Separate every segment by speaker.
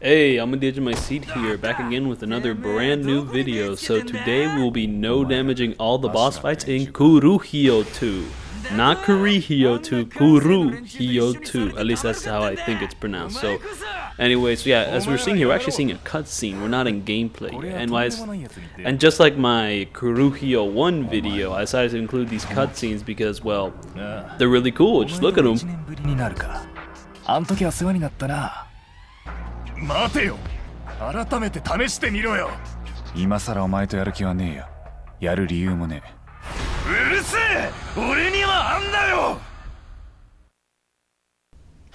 Speaker 1: Hey, I'm on the edge of my seat here, back again with another brand new video. So today we will be no damaging all the boss fights in Kurohyou 2. Not Kurohyou 2, Kurohyou 2. At least that's how I think it's pronounced. So anyways, yeah, as we're seeing here, we're actually seeing a cutscene. We're not in gameplay. And just like my Kurohyou 1 video, I decided to include these cutscenes because, well, they're really cool. Just look at them.
Speaker 2: 待てよ。改めて試してみろよ。今さらお前とやる気はねえよ。やる理由もねえ。うるせえ。俺にはあんだよ。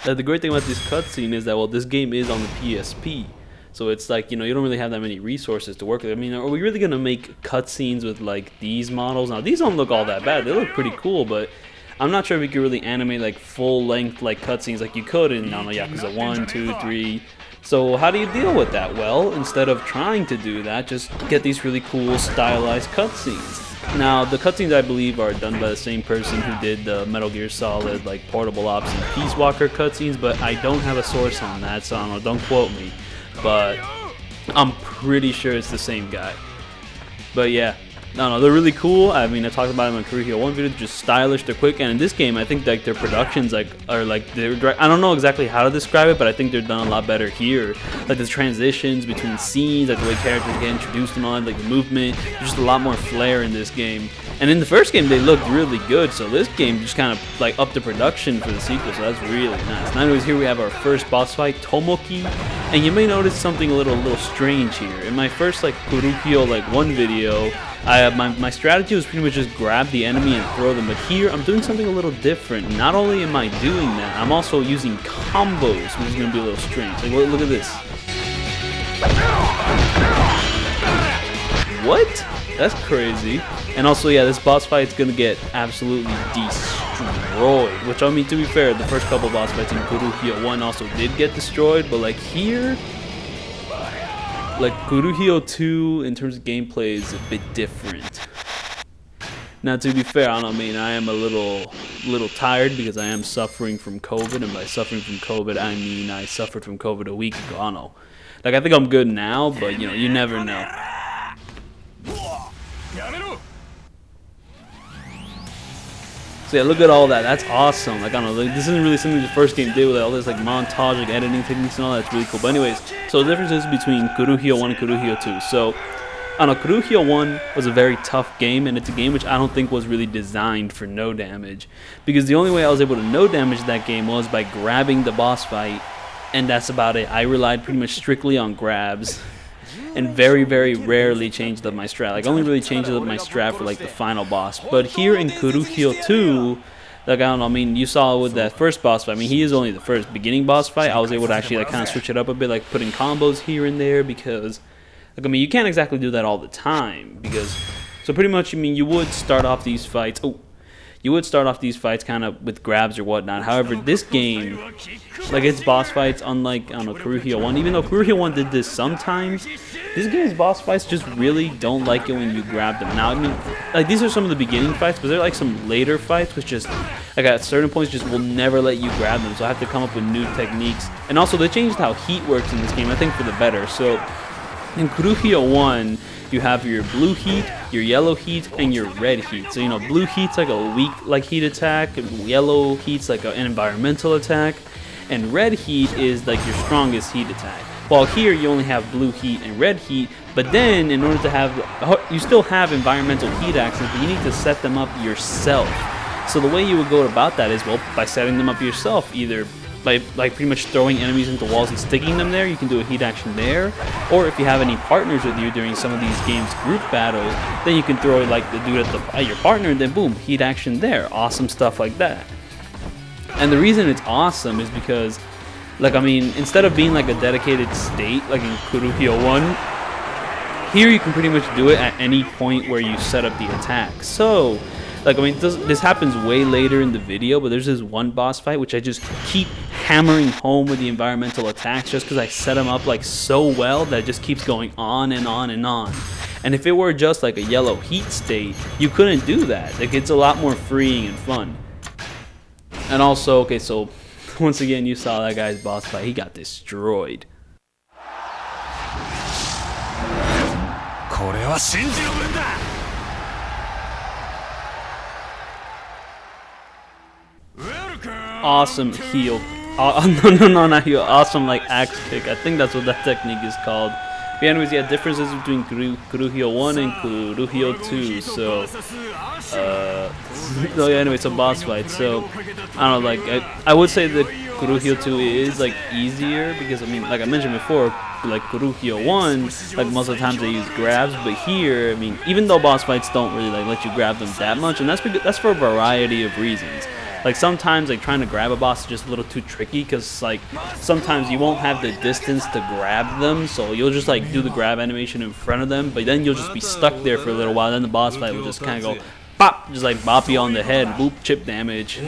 Speaker 1: The great thing about this cutscene is that, well, this game is on the PSP. So it's like, you know, you don't really have that many resources to work with. I mean, are we really going to make cutscenes with, like, these models? Now, these don't look all that bad. They look pretty cool, but I'm not sure if you could really animate, like, full-length, like, cutscenes like you could in, I don't know, Yakuza 1, 2, 3... So how do you deal with that? Well, instead of trying to do that, just get these really cool stylized cutscenes. Now, the cutscenes I believe are done by the same person who did the Metal Gear Solid, like Portable Ops and Peace Walker cutscenes, but I don't have a source on that, so I don't know, don't quote me. But I'm pretty sure it's the same guy. But yeah. No, they're really cool. I mean, I talked about them in Kurohyou 1 video. They're just stylish, they're quick, and in this game, I think like their productions I don't know exactly how to describe it, but I think they're done a lot better here. Like the transitions between scenes, like the way characters get introduced and all that, like the movement. There's just a lot more flair in this game. And in the first game, they looked really good, so this game just kind of like upped the production for the sequel, so that's really nice. Now, anyways, here we have our first boss fight, TOMOKI, and you may notice something a little strange here. In my first like Kurohyou 1 video, my strategy was pretty much just grab the enemy and throw them, but here I'm doing something a little different. Not only am I doing that, I'm also using combos, which is going to be a little strange. Like, look at this. What? That's crazy. And also, yeah, this boss fight is going to get absolutely destroyed, which, I mean, to be fair, the first couple boss fights in Kurohyou 1 also did get destroyed, but like here, like Kurohyou 2 in terms of gameplay is a bit different. Now, to be fair, I mean, I am a little tired because I am suffering from COVID, and by suffering from COVID, I mean I suffered from COVID a week ago. I don't know. Like, I think I'm good now, but you know, you never know. So yeah, look at all that. That's awesome. Like, I don't know, like, this isn't really something the first game did with all this like montage, like editing techniques and all that. It's really cool. But anyways, so the difference is between Kurohyou 1 and Kurohyou 2. So, I don't know, Kurohyou 1 was a very tough game, and it's a game which I don't think was really designed for no damage. Because the only way I was able to no damage that game was by grabbing the boss fight, and that's about it. I relied pretty much strictly on grabs, and very, very rarely changed up my strat. Like, I only really changed up my strat for like the final boss. But here in Kurohyou 2, like, I don't know, I mean, you saw with that first boss fight, I mean, he is only the first beginning boss fight. I was able to actually like kind of switch it up a bit, like putting combos here and there, because like, I mean, you can't exactly do that all the time, because so pretty much, I mean, you would start off these fights kind of with grabs or whatnot. However, this game, like its boss fights, unlike, I don't know, Kurohyou 1, even though Kurohyou 1 did this sometimes, this game's boss fights just really don't like it when you grab them. Now, I mean, like, these are some of the beginning fights, but there are like some later fights which just, like, at certain points just will never let you grab them, so I have to come up with new techniques. And also, they changed how heat works in this game, I think for the better. So in Kurohyou 1, you have your blue heat, your yellow heat, and your red heat. So, you know, blue heat's like a weak like heat attack, yellow heat's like an environmental attack, and red heat is like your strongest heat attack. While here you only have blue heat and red heat, but then in order to have, you still have environmental heat actions, but you need to set them up yourself. So the way you would go about that is, well, by setting them up yourself, either by like pretty much throwing enemies into walls and sticking them there, you can do a heat action there. Or if you have any partners with you during some of these games group battles, then you can throw like the dude at your partner, and then boom, heat action there. Awesome stuff like that. And the reason it's awesome is because, like, I mean, instead of being like a dedicated state like in Kurohyou 1, here you can pretty much do it at any point where you set up the attack. So, like, I mean, this happens way later in the video, but there's this one boss fight which I just keep hammering home with the environmental attacks just because I set them up like so well that it just keeps going on and on and on. And if it were just like a yellow heat state, you couldn't do that. Like, it's a lot more freeing and fun. And also, okay, so once again, you saw that guy's boss fight. He got destroyed.
Speaker 2: これは真珠の分だ
Speaker 1: Awesome heel. No, not heel. Awesome, like, axe kick. I think that's what that technique is called. But anyways, yeah, differences between Kurohyou 1 and Kurohyou 2. So, so yeah, anyway, it's a boss fight. So, I don't know, like, I would say that Kurohyou 2 is, like, easier. Because, I mean, like I mentioned before, like, Kurohyou 1, like, most of the times they use grabs. But here, I mean, even though boss fights don't really, like, let you grab them that much. And that's for a variety of reasons. Like, sometimes, like, trying to grab a boss is just a little too tricky, because, like, sometimes you won't have the distance to grab them, so you'll just, like, do the grab animation in front of them, but then you'll just be stuck there for a little while, then the boss fight will just kind of go, pop, just, like, bop you on the head, boop, chip damage.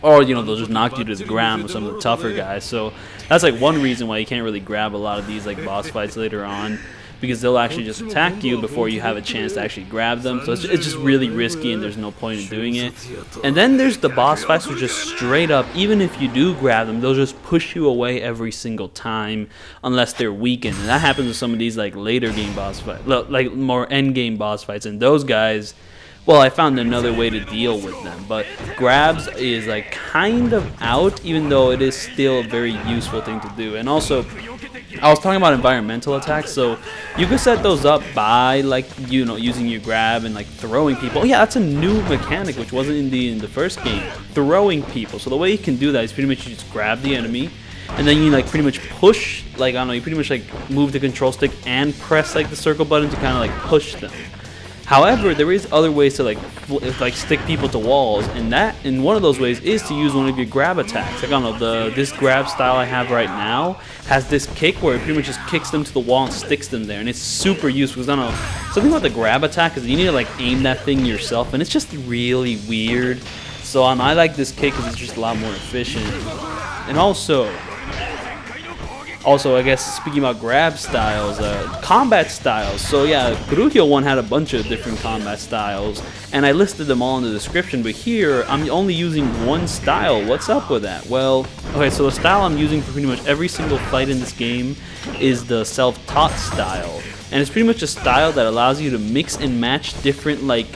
Speaker 1: Or, you know, they'll just knock you to the ground with some of the tougher guys, so that's, like, one reason why you can't really grab a lot of these, like, boss fights later on. Because they'll actually just attack you before you have a chance to actually grab them. So it's just really risky and there's no point in doing it. And then there's the boss fights which just straight up, even if you do grab them, they'll just push you away every single time unless they're weakened. And that happens with some of these like later game boss fights, like more end game boss fights. And those guys, well, I found another way to deal with them. But grabs is like kind of out, even though it is still a very useful thing to do. And also, I was talking about environmental attacks, so you could set those up by, like, you know, using your grab and like throwing people. Oh yeah, that's a new mechanic which wasn't in the first game. Throwing people. So the way you can do that is pretty much you just grab the enemy, and then you like pretty much push, like, I don't know, you pretty much like move the control stick and press like the circle button to kind of like push them. However, there is other ways to like stick people to walls, and one of those ways is to use one of your grab attacks. Like, I don't know, this grab style I have right now has this kick where it pretty much just kicks them to the wall and sticks them there, and it's super useful. Because I don't know, something about the grab attack is you need to like aim that thing yourself, and it's just really weird. So I like this kick because it's just a lot more efficient. And also, I guess speaking about grab styles, combat styles. So yeah, Kurohyou 1 had a bunch of different combat styles, and I listed them all in the description, but here I'm only using one style. What's up with that? Well, okay, so the style I'm using for pretty much every single fight in this game is the self-taught style. And it's pretty much a style that allows you to mix and match different like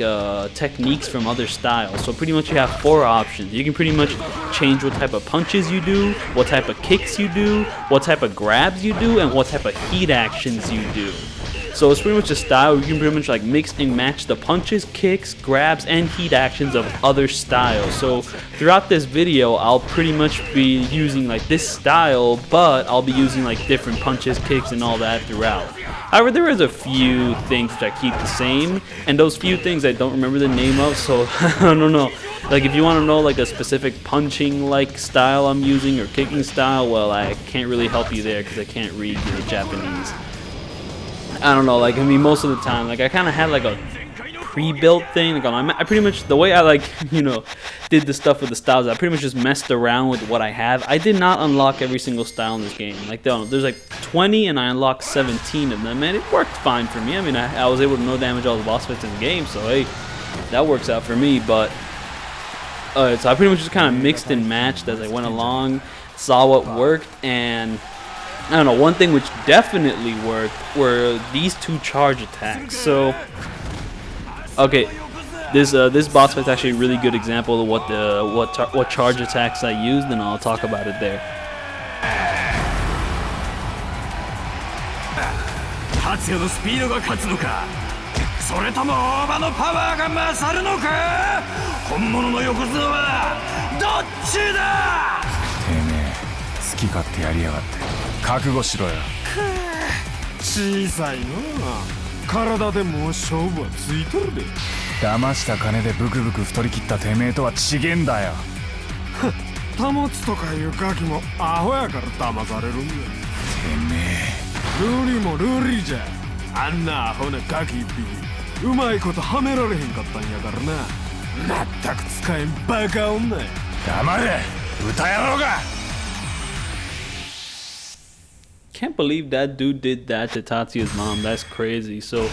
Speaker 1: techniques from other styles. So pretty much you have 4 options. You can pretty much change what type of punches you do, what type of kicks you do, what type of grabs you do, and what type of heat actions you do. So it's pretty much a style where you can pretty much like mix and match the punches, kicks, grabs, and heat actions of other styles. So throughout this video, I'll pretty much be using like this style, but I'll be using like different punches, kicks, and all that throughout. However, there is a few things which I keep the same, and those few things I don't remember the name of, so I don't know. Like, if you want to know like a specific punching like style I'm using or kicking style, well, I can't really help you there because I can't read Japanese. I don't know, like, I mean, most of the time, like, I kind of had like a pre-built thing. Like, I pretty much, the way I like, you know, did the stuff with the styles, I pretty much just messed around with what I have. I did not unlock every single style in this game. Like, there's like 20 and I unlocked 17 of them, and it worked fine for me. I mean, I was able to no damage all the boss fights in the game, so hey, that works out for me. But so I pretty much just kind of mixed and matched as I went along, saw what worked, and I don't know, one thing which definitely worked were these 2 charge attacks. So, okay, this boss fight's actually a really good example of what charge attacks I used, and I'll talk about it there.
Speaker 2: 達也のスピードが勝つのか、それとも大場のパワーが勝るのか、本物の横綱はどっちだ。てめえ好き勝手やりやがって覚悟しろよ。小さいな、体でもう勝負はついとるで。騙した金でブクブク太り切ったてめえとは違えんだよ。保つとかいうガキもアホやから騙されるんだ。てめえルーリーもルーリーじゃ。あんなアホなガキ一匹うまいことはめられへんかったんやからな。まったく使えんバカ女。黙れ歌野郎が。
Speaker 1: Can't believe that dude did that to Tatsuya's mom. That's crazy. So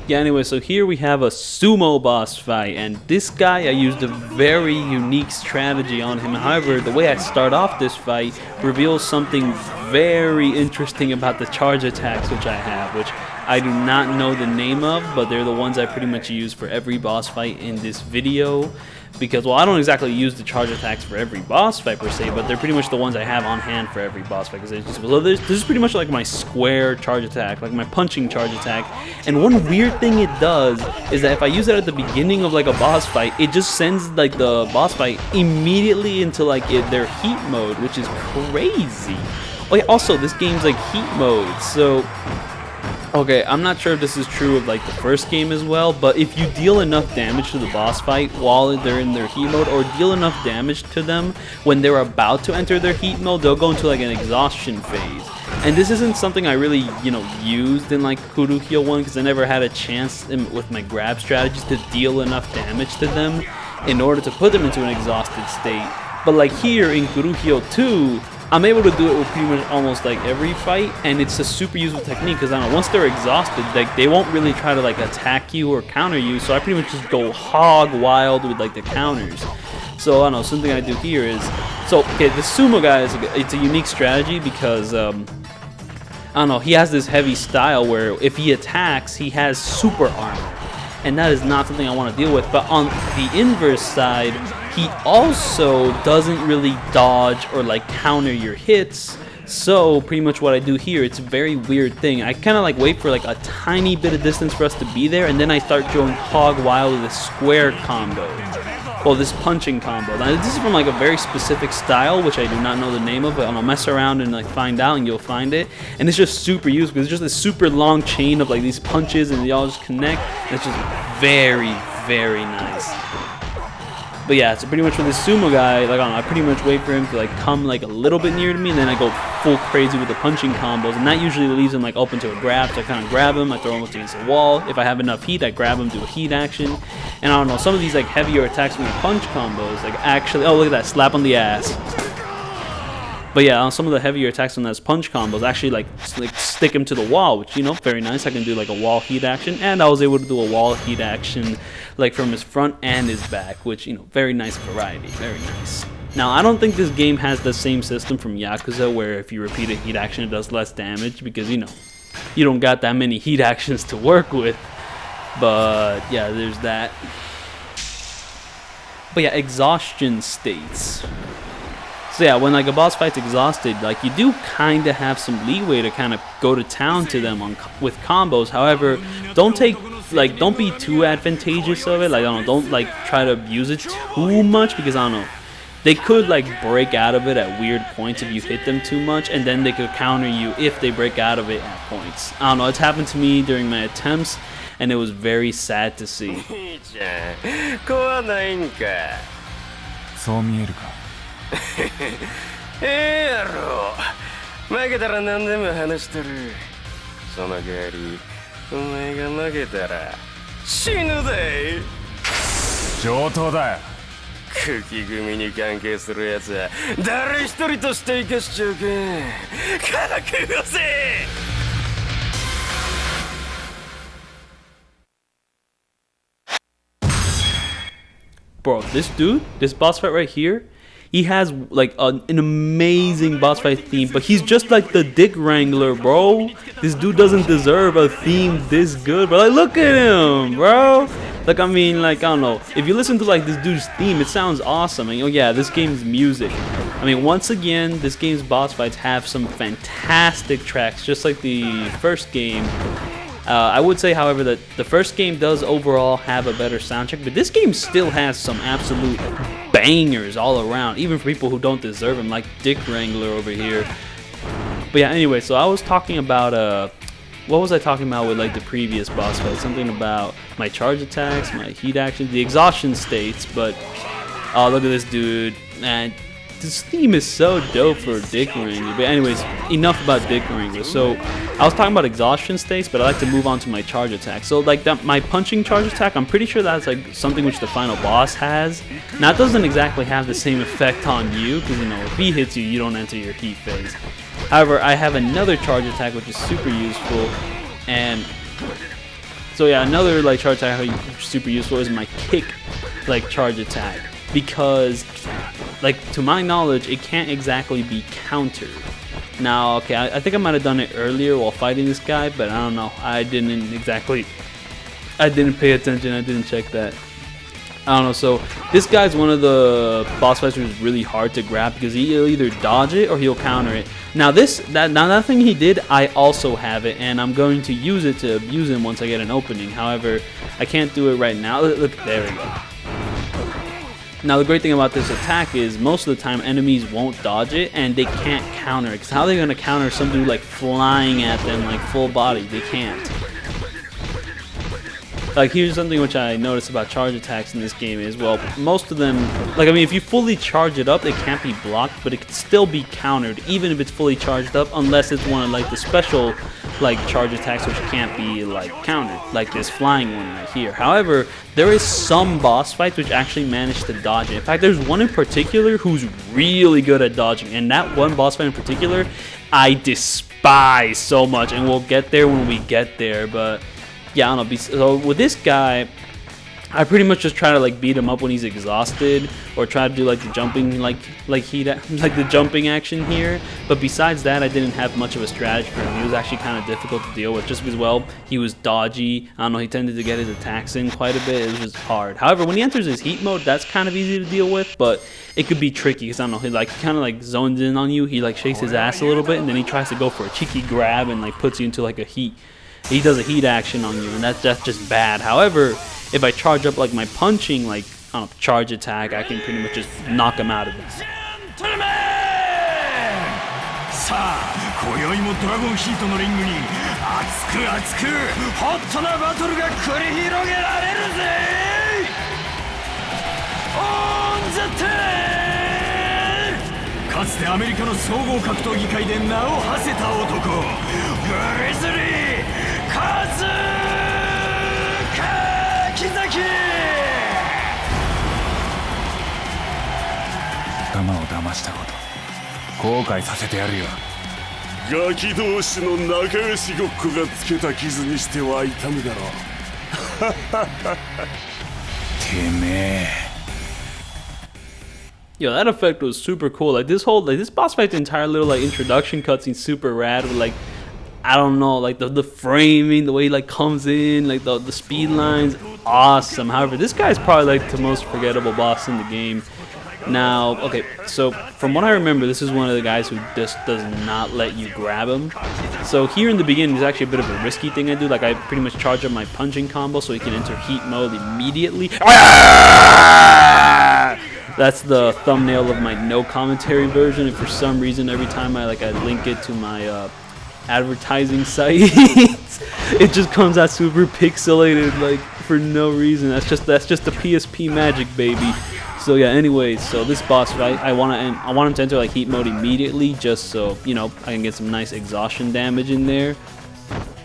Speaker 1: Yeah, anyway, so here we have a sumo boss fight, and this guy, I used a very unique strategy on him. However, the way I start off this fight reveals something very interesting about the charge attacks which I have, which I do not know the name of, but they're the ones I pretty much use for every boss fight in this video. Because, well, I don't exactly use the charge attacks for every boss fight per se, but they're pretty much the ones I have on hand for every boss fight. So this is pretty much like my square charge attack, like my punching charge attack. And one weird thing it does is that if I use it at the beginning of like a boss fight, it just sends like the boss fight immediately into like their heat mode, which is crazy. Oh yeah, also this game's like heat mode, so... Okay, I'm not sure if this is true of like the first game as well, but if you deal enough damage to the boss fight while they're in their heat mode, or deal enough damage to them when they're about to enter their heat mode, they'll go into like an exhaustion phase. And this isn't something I really, used in like Kurohyou 1 because I never had a chance with my grab strategies to deal enough damage to them in order to put them into an exhausted state. But like here in Kurohyou 2, I'm able to do it with pretty much almost like every fight, and it's a super useful technique because I don't know, once they're exhausted, like they won't really try to like attack you or counter you, so I pretty much just go hog wild with like the counters. So I don't know, something I do here is, so okay, the sumo guy it's a unique strategy because I don't know, he has this heavy style where if he attacks, he has super armor, and that is not something I want to deal with. But on the inverse side, he also doesn't really dodge or like counter your hits. So pretty much what I do here, it's a very weird thing. I kind of like wait for like a tiny bit of distance for us to be there, and then I start going hog wild with a square combo. Well, this punching combo. Now this is from like a very specific style, which I do not know the name of, but I'll mess around and like find out, and you'll find it. And it's just super useful because it's just a super long chain of like these punches, and they all just connect. And it's just very, very nice. But yeah, so pretty much with this sumo guy, like I don't know, I pretty much wait for him to like come like a little bit near to me, and then I go full crazy with the punching combos, and that usually leaves him like open to a grab. So I kind of grab him, I throw him up against the wall. If I have enough heat, I grab him, do a heat action. And I don't know, some of these like heavier attacks from the punch combos, like actually, oh look at that, slap on the ass. But yeah, on some of the heavier attacks from those punch combos, actually like stick him to the wall, which, very nice. I can do like a wall heat action, and I was able to do a wall heat action like from his front and his back, which, very nice variety, very nice. Now, I don't think this game has the same system from Yakuza where if you repeat a heat action, it does less damage because, you don't got that many heat actions to work with. But yeah, there's that. But yeah, exhaustion states. So yeah, when like a boss fight's exhausted, like you do kind of have some leeway to kind of go to town to them with combos. However, don't be too advantageous of it. Like don't like try to abuse it too much because I don't know, they could like break out of it at weird points if you hit them too much, and then they could counter you if they break out of it at points. I don't know, it's happened to me during my attempts, and it was very sad to see.
Speaker 2: やろ負けたら何でも話してるその代わりお前が負けたら死ぬぜ上等だ茎組に関係するやつは誰一人として生かしちゃうか覚悟せ
Speaker 1: Bro, this boss fight right here, he has like an amazing boss fight theme, but he's just like the dick wrangler, bro. This dude doesn't deserve a theme this good, but like look at him, bro. Like I mean, like I don't know, if you listen to like this dude's theme, it sounds awesome. And yeah, this game's music. I mean, once again, this game's boss fights have some fantastic tracks, just like the first game. I would say, however, that the first game does overall have a better soundtrack, but this game still has some absolute bangers all around, even for people who don't deserve them, like Dick Wrangler over here. But yeah, anyway, so I was talking about, what was I talking about with like the previous boss fight? Something about my charge attacks, my heat actions, the exhaustion states, but oh, look at this dude, man. This theme is so dope for Dick Wrangler. But anyways, enough about Dick Wrangler. So I was talking about exhaustion states, but I like to move on to my charge attack. So like that, my punching charge attack, I'm pretty sure that's like something which the final boss has. Now it doesn't exactly have the same effect on you, because if he hits you, you don't enter your heat phase. However, I have another charge attack which is super useful, and So yeah, another like charge attack super useful is my kick like charge attack, because like to my knowledge it can't exactly be countered. Now okay, I think I might have done it earlier while fighting this guy, but I don't know, I didn't pay attention, I didn't check that. I don't know, so this guy's one of the boss fights who's really hard to grab because he'll either dodge it or he'll counter it. Now that thing he did, I also have it, and I'm going to use it to abuse him once I get an opening. However, I can't do it right now. Look, there we go. Now the great thing about this attack is most of the time enemies won't dodge it and they can't counter it. Because how are they going to counter some dude like flying at them like full body? They can't. Like here's something which I noticed about charge attacks in this game is, well, most of them, like I mean if you fully charge it up it can't be blocked, but it can still be countered even if it's fully charged up, unless it's one of like the special like charge attacks which can't be like countered, like this flying one right here. However, there is some boss fights which actually manage to dodge it. In fact, there's one in particular who's really good at dodging, and that one boss fight in particular I despise so much, and we'll get there when we get there. But yeah, I don't know. So with this guy, I pretty much just try to like beat him up when he's exhausted, or try to do like the jumping like the jumping action here. But besides that, I didn't have much of a strategy for him. He was actually kind of difficult to deal with, just because, well, he was dodgy. I don't know, he tended to get his attacks in quite a bit. It was just hard. However, when he enters his heat mode, that's kind of easy to deal with, but it could be tricky because I don't know, he kind of like zones in on you. He like shakes his ass a little bit, and then he tries to go for a cheeky grab and like puts you into like a heat. He does a heat action on you, and that's just bad. However, if I charge up like my punching, like charge attack, I can pretty much just knock him out of it.
Speaker 2: さあ、今宵もドラゴンヒートのリングに熱く熱くホットなバトルが繰り広げられるぜ。On the tail! かつてアメリカの総合格闘技界で名を馳せた男、グリズリーカズカキザキ。頭を騙したこと、後悔させてやるよ。
Speaker 3: ガキ同士の仲良しごっこがつけた傷にしては痛むだろう。
Speaker 2: てめえ。
Speaker 1: Yo, that effect was super cool. Like this boss fight, the entire little like introduction cutscene, super rad. With like, I don't know, like the framing, the way he like comes in, like the speed lines, awesome. However, this guy's probably like the most forgettable boss in the game. Now, okay, so from what I remember, this is one of the guys who just does not let you grab him. So here in the beginning, there's actually a bit of a risky thing I do. Like I pretty much charge up my punching combo so he can enter heat mode immediately. That's the thumbnail of my no commentary version, and for some reason every time I link it to my advertising site, it just comes out super pixelated, like for no reason. That's just the PSP magic, baby. So yeah, anyways, so this boss fight, I want him to enter like heat mode immediately, just so, you know, I can get some nice exhaustion damage in there.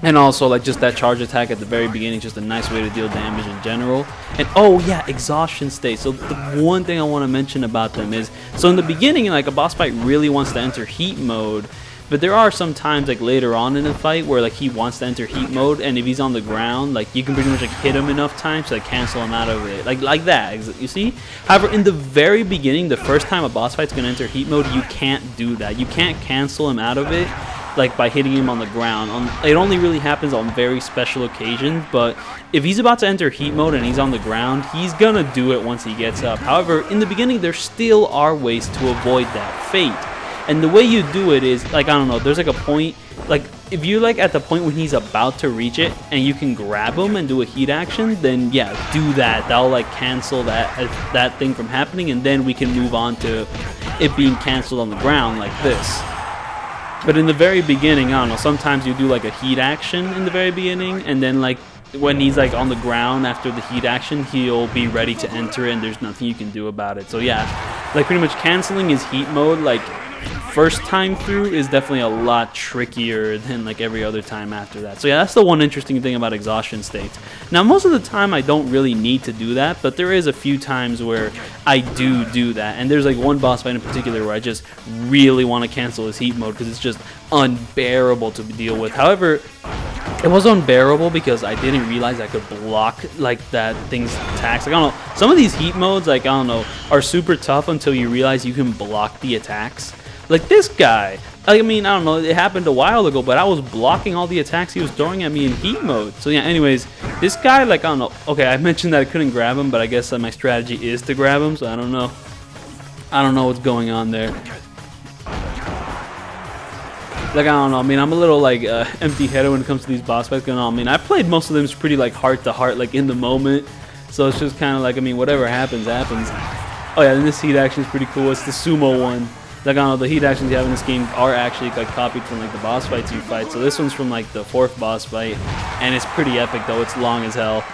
Speaker 1: And also like just that charge attack at the very beginning, just a nice way to deal damage in general. And oh yeah, exhaustion state. So the one thing I want to mention about them is, so in the beginning, like a boss fight really wants to enter heat mode, but there are some times like later on in the fight where like he wants to enter heat mode, and if he's on the ground, like you can pretty much like hit him enough times to like cancel him out of it, like that, you see. However, in the very beginning, the first time a boss fight's gonna enter heat mode, you can't do that. You can't cancel him out of it like by hitting him on the ground. It only really happens on very special occasions, but if he's about to enter heat mode and he's on the ground, he's gonna do it once he gets up. However, in the beginning, there still are ways to avoid that fate. And the way you do it is, like, I don't know, there's like a point, like, if you're like at the point when he's about to reach it and you can grab him and do a heat action, then yeah, do that. That'll like cancel that thing from happening, and then we can move on to it being canceled on the ground like this. But in the very beginning, I don't know, sometimes you do like a heat action in the very beginning, and then like when he's like on the ground after the heat action, he'll be ready to enter it and there's nothing you can do about it. So yeah, like pretty much canceling his heat mode like first time through is definitely a lot trickier than like every other time after that. So yeah, that's the one interesting thing about exhaustion states. Now most of the time I don't really need to do that, but there is a few times where I do that, and there's like one boss fight in particular where I just really want to cancel his heat mode because it's just unbearable to deal with. However, it was unbearable because I didn't realize I could block like that thing's attacks. Like, I don't know, some of these heat modes, like, I don't know, are super tough until you realize you can block the attacks. Like this guy, I mean, I don't know, it happened a while ago, but I was blocking all the attacks he was throwing at me in heat mode. So yeah, anyways, this guy, like, I don't know, okay, I mentioned that I couldn't grab him, but I guess my strategy is to grab him, so I don't know. I don't know what's going on there. Like, I don't know, I mean, I'm a little, like, empty-headed when it comes to these boss fights. I mean, I played most of them pretty, like, heart-to-heart, like, in the moment. So it's just kind of like, I mean, whatever happens, happens. Oh, yeah, and this heat action is pretty cool. It's the sumo one. Like, I don't know, the heat actions you have in this game are actually, like, copied from, like, the boss fights you fight. So this one's from, like, the 4th boss fight. And it's pretty epic, though. It's long as hell.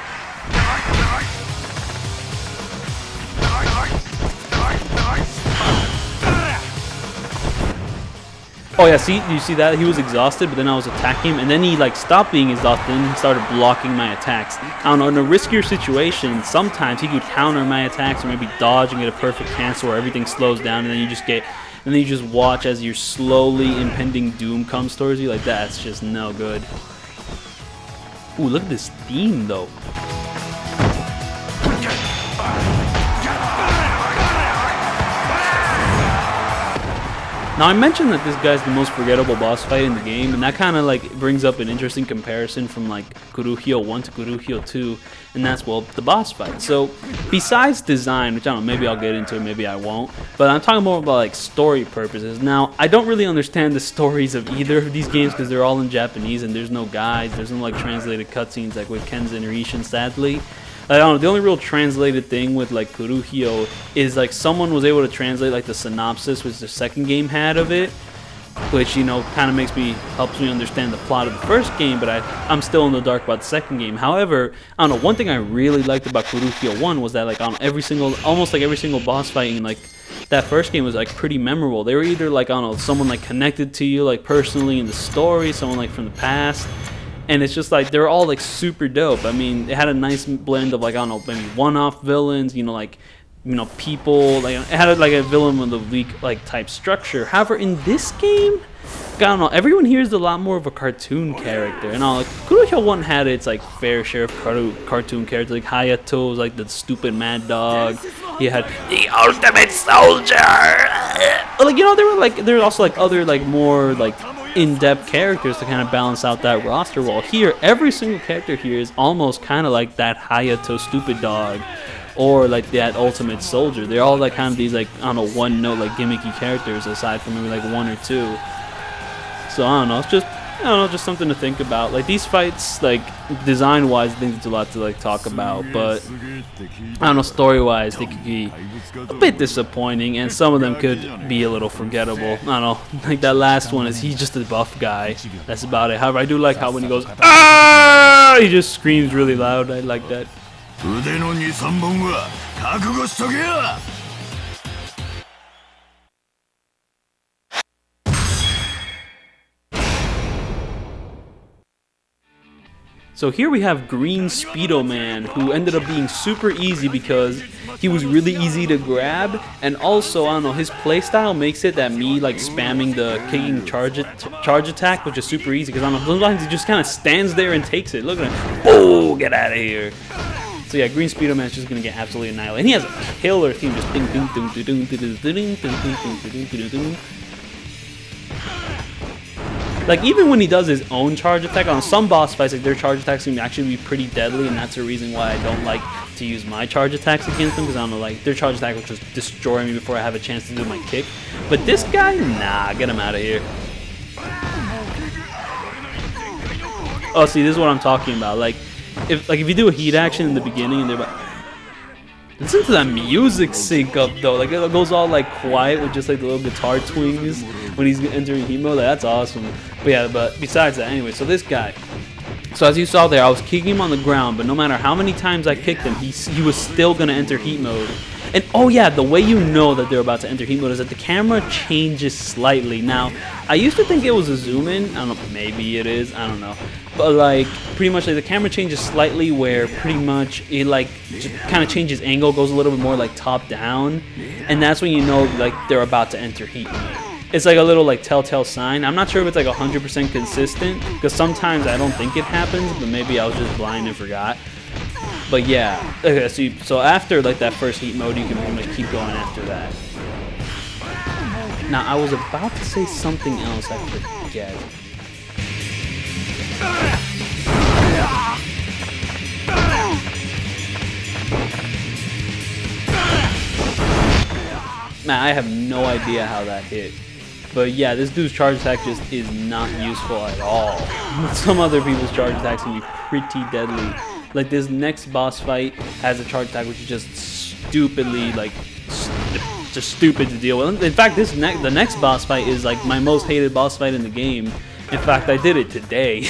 Speaker 1: Oh yeah, see, you see that? He was exhausted, but then I was attacking him, and then he like stopped being exhausted and started blocking my attacks. I don't know, in a riskier situation, sometimes he could counter my attacks or maybe dodge and get a perfect cancel where everything slows down, and then you just watch as your slowly impending doom comes towards you. Like, that's just no good. Ooh, look at this theme though. Now, I mentioned that this guy's the most forgettable boss fight in the game, and that kind of like brings up an interesting comparison from like Kurohyou 1 to Kurohyou 2, and that's, well, the boss fight. So, besides design, which I don't know, maybe I'll get into it, maybe I won't, but I'm talking more about like story purposes. Now, I don't really understand the stories of either of these games because they're all in Japanese and there's no guides, there's no like translated cutscenes like with Kenzen or Ishin, sadly. I don't know, the only real translated thing with like Kurohyou is like someone was able to translate like the synopsis which the second game had of it, which, you know, kind of helps me understand the plot of the first game, but I'm still in the dark about the second game. However, I don't know, one thing I really liked about Kurohyou 1 was that like on almost like every single boss fight in like that first game was like pretty memorable. They were either like, I don't know, someone like connected to you like personally in the story, someone like from the past. And it's just like, they're all like super dope. I mean, it had a nice blend of like, I don't know, maybe one-off villains, you know, like, you know, people, like, it had like a villain with a weak like type structure. However, in this game, I don't know, everyone here is a lot more of a cartoon character. And all, like, Kurohyou 1 had its like fair share of cartoon characters, like Hayato was like the stupid mad dog. He had the ultimate soldier. Like, you know, there were also like other like more like in-depth characters to kind of balance out that roster. While here, every single character here is almost kind of like that Hayato stupid dog, or like that ultimate soldier. They're all like kind of these like, I don't know, one-note like gimmicky characters aside from maybe like one or two. So I don't know, it's just, I don't know, just something to think about. Like these fights, like design-wise, I think it's a lot to like talk about, but I don't know, story-wise, they could be a bit disappointing, and some of them could be a little forgettable. I don't know, like that last one is, he's just a buff guy. That's about it. However, I do like how when he goes, ah, he just screams really loud. I like that. So here we have Green Speedo Man, who ended up being super easy because he was really easy to grab, and also, I don't know, his playstyle makes it that me like spamming the kicking charge attack, which is super easy because I don't know, sometimes he just kind of stands there and takes it. Look at him. Oh, get out of here. So yeah, Green Speedo Man's just gonna get absolutely annihilated. And he has a killer theme, just ding ding ding ding ding ding ding ding ding ding ding. Like, even when he does his own charge attack, on some boss fights, like, their charge attacks can actually be pretty deadly, and that's the reason why I don't like to use my charge attacks against them, because I don't know, like, their charge attack will just destroy me before I have a chance to do my kick. But this guy, nah, get him out of here. Oh, see, this is what I'm talking about. Like if you do a heat action in the beginning, and they're about... Listen to that music sync up though, like it goes all like quiet with just like the little guitar twings when he's entering heat mode. Like, that's awesome. But yeah, but besides that, anyway, so this guy, so as you saw there, I was kicking him on the ground, but no matter how many times I kicked him, he was still gonna enter heat mode. And oh yeah, the way you know that they're about to enter heat mode is that the camera changes slightly. Now, I used to think it was a zoom in. I don't know, maybe it is, I don't know. But like, pretty much like the camera changes slightly where pretty much it like kind of changes angle, goes a little bit more like top down. And that's when you know like they're about to enter heat mode. it's like a little like telltale sign. I'm not sure if it's like 100% consistent, because sometimes I don't think it happens, but maybe I was just blind and forgot. But yeah, okay, so after like that first heat mode, you can pretty much keep going after that. Now, I was about to say something else, I forget. Nah, I have no idea how that hit. But yeah, this dude's charge attack just is not useful at all. Some other people's charge attacks can be pretty deadly. Like this next boss fight has a charge attack which is just stupidly like just stupid to deal with. In fact, the next boss fight is like my most hated boss fight in the game. In fact, I did it today.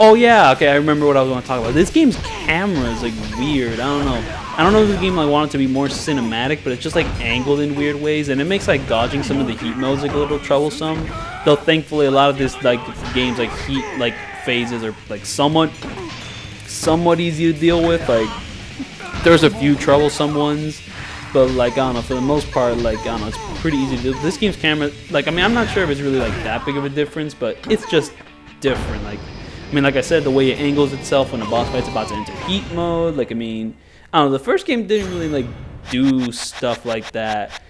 Speaker 1: Oh yeah, okay, I remember what I was going to talk about. This game's camera is like weird. I don't know. I don't know if this game like wanted to be more cinematic, but it's just like angled in weird ways, and it makes like dodging some of the heat modes like a little troublesome. Though thankfully a lot of this like games like heat like phases are like somewhat easy to deal with. Like there's a few troublesome ones, but like I don't know, for the most part, like I don't know, it's pretty easy to do. This game's camera, like I mean, I'm not sure if it's really like that big of a difference, but it's just different. Like I mean, like I said, the way it angles itself when a boss fight's about to enter heat mode. Like I mean, I don't know, the first game didn't really like do stuff like that.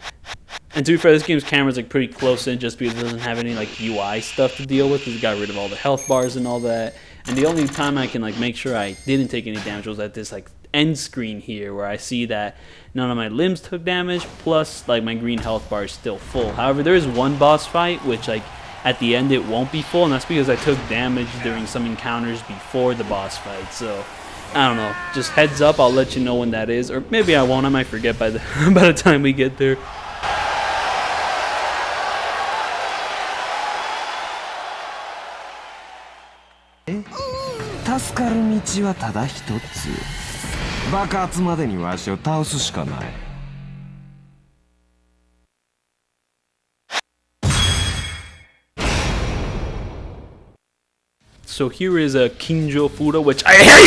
Speaker 1: And to be fair, this game's camera's like pretty close in just because it doesn't have any like UI stuff to deal with. It got rid of all the health bars and all that. And the only time I can like make sure I didn't take any damage was at this like end screen here, where I see that none of my limbs took damage, plus like my green health bar is still full. However, there is one boss fight which like at the end it won't be full, and that's because I took damage during some encounters before the boss fight. So I don't know, just heads up, I'll let you know when that is, or maybe I won't. I might forget by the by the time we get there. So here is a Kinjo Futa, which I hate.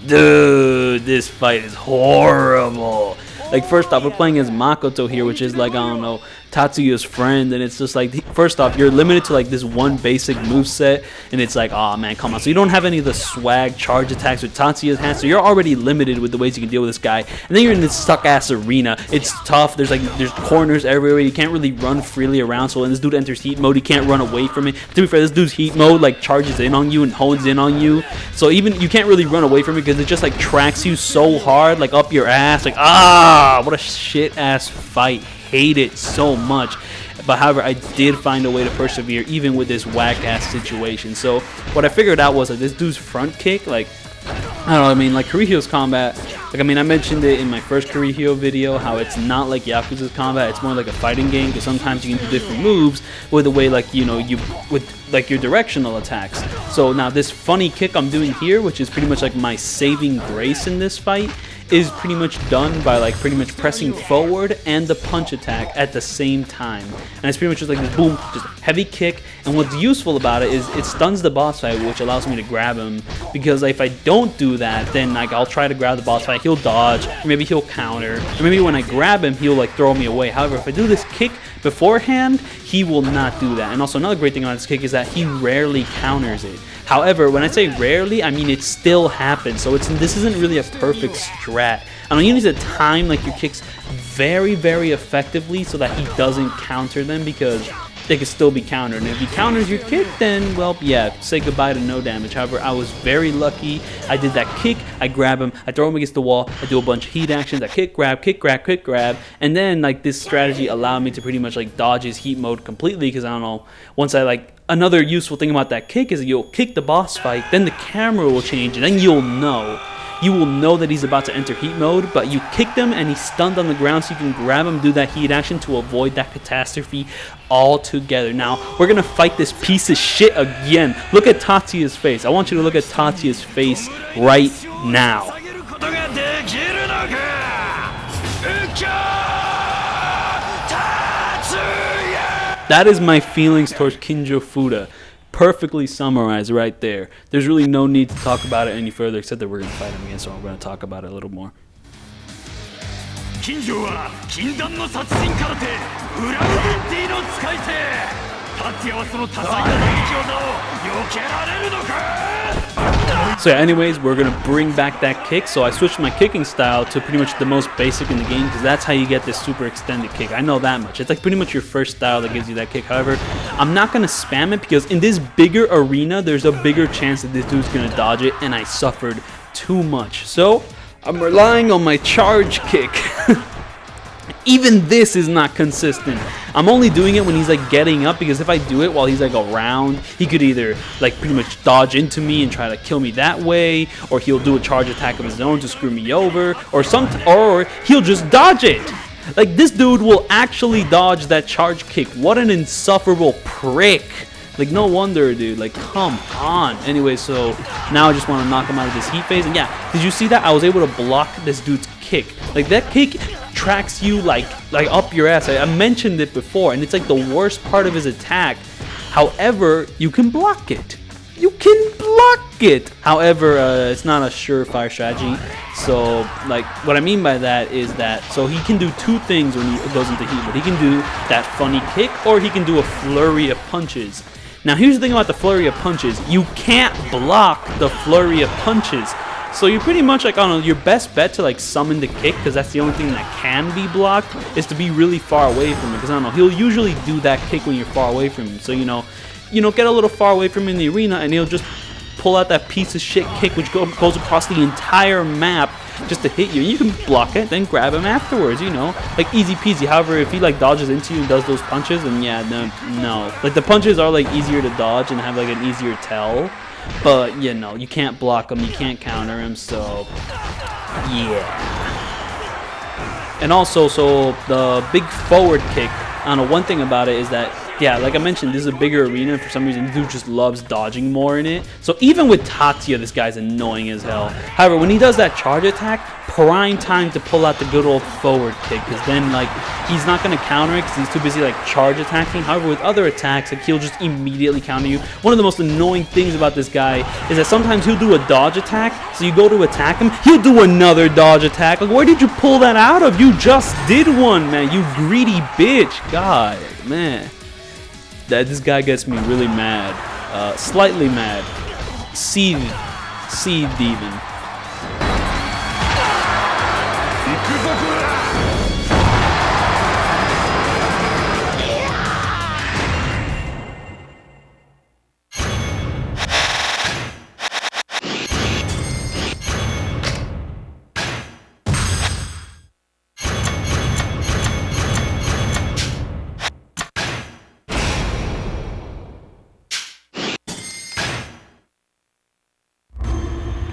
Speaker 1: Dude, this fight is horrible. Like first off, we're playing as Makoto here, which is like, I don't know, Tatsuya's friend, and it's just like, first off, you're limited to like this one basic moveset, and it's like, oh man, come on. So you don't have any of the swag charge attacks with Tatsuya's hands, so you're already limited with the ways you can deal with this guy. And then you're in this suck-ass arena. It's tough. There's corners everywhere. You can't really run freely around, so when this dude enters heat mode, you can't run away from it. To be fair, this dude's heat mode like charges in on you and hones in on you, so even you can't really run away from it because it just like tracks you so hard, like up your ass, like what a shit-ass fight. Hate it so much. But however, I did find a way to persevere even with this whack-ass situation. So what I figured out was that this dude's front kick, like, I don't know, I mean, like Kurohyo's combat, like, I mean, I mentioned it in my first Kurohyou video, how it's not like Yakuza's combat, it's more like a fighting game, because sometimes you can do different moves with the way, like, you know, with like your directional attacks. So now this funny kick I'm doing here, which is pretty much like my saving grace in this fight, is pretty much done by like pretty much pressing forward and the punch attack at the same time. And it's pretty much just like this boom, just heavy kick. And what's useful about it is it stuns the boss fight, which allows me to grab him, because if I don't do that, then like I'll try to grab the boss fight, he'll dodge, or maybe he'll counter, or maybe when I grab him, he'll like throw me away. However, if I do this kick beforehand, he will not do that. And also another great thing about this kick is that he rarely counters it. However, when I say rarely, I mean it still happens. So this isn't really a perfect strat. I mean, you need to time like your kicks very, very effectively so that he doesn't counter them, because they can still be countered. And if he counters your kick, then, well, yeah, say goodbye to no damage. However, I was very lucky. I did that kick, I grab him, I throw him against the wall, I do a bunch of heat actions, I kick, grab, and then, like, this strategy allowed me to pretty much, like, dodge his heat mode completely, because, I don't know, once I, like, another useful thing about that kick is that you'll kick the boss fight, then the camera will change, and then you'll know. You will know that he's about to enter heat mode, but you kicked him and he's stunned on the ground, so you can grab him, do that heat action to avoid that catastrophe altogether. Now, we're going to fight this piece of shit again. Look at Tatsuya's face. I want you to look at Tatsuya's face right now. That is my feelings towards Kinjo Futa. perfectly summarized right there. There's really no need to talk about it any further, except that we're going to fight him again, so we're going to talk about it a little more.
Speaker 2: Kinjoは禁断の殺人空手裏ウデッディの使い手。達也はその多彩な打撃技を避けられるのか。
Speaker 1: So yeah, anyways, we're going to bring back that kick. So I switched my kicking style to pretty much the most basic in the game, because that's how you get this super extended kick. I know that much. It's like pretty much your first style that gives you that kick. However, I'm not going to spam it, because in this bigger arena, there's a bigger chance that this dude's going to dodge it, and I suffered too much. So I'm relying on my charge kick. Even this is not consistent. I'm only doing it when he's like getting up, because if I do it while he's like around, he could either like pretty much dodge into me and try to kill me that way, or he'll do a charge attack of his own to screw me over, or he'll just dodge it. Like, this dude will actually dodge that charge kick. What an insufferable prick. Like, no wonder, dude. Like, come on. Anyway, so now I just want to knock him out of this heat phase. And yeah, did you see that? I was able to block this dude's kick. Like, that kick tracks you like up your ass. I mentioned it before, and it's like the worst part of his attack. However, you can block it. You can block it. However, it's not a surefire strategy. So, like, what I mean by that is that, so he can do two things when he goes into heat. But he can do that funny kick, or he can do a flurry of punches. Now, here's the thing about the flurry of punches. You can't block the flurry of punches. So you're pretty much like, I don't know, your best bet to like summon the kick, because that's the only thing that can be blocked, is to be really far away from him. Because I don't know, he'll usually do that kick when you're far away from him. So, you know, get a little far away from him in the arena, and he'll just pull out that piece of shit kick, which goes across the entire map just to hit you. You can block it, then grab him afterwards, you know, like easy peasy. However, if he like dodges into you and does those punches, then yeah, no. Like, the punches are like easier to dodge and have like an easier tell, but you know, you can't block him, you can't counter him, so yeah. And also, so the big forward kick, I don't know, one thing about it is that, yeah, like I mentioned, this is a bigger arena, and for some reason, the dude just loves dodging more in it. So even with Tatsuya, this guy's annoying as hell. However, when he does that charge attack, prime time to pull out the good old forward kick, because then, like, he's not going to counter it because he's too busy, like, charge attacking. However, with other attacks, like, he'll just immediately counter you. One of the most annoying things about this guy is that sometimes he'll do a dodge attack, so you go to attack him, he'll do another dodge attack. Like, where did you pull that out of? You just did one, man, you greedy bitch. God, man. This guy gets me really mad, slightly mad, seethed even.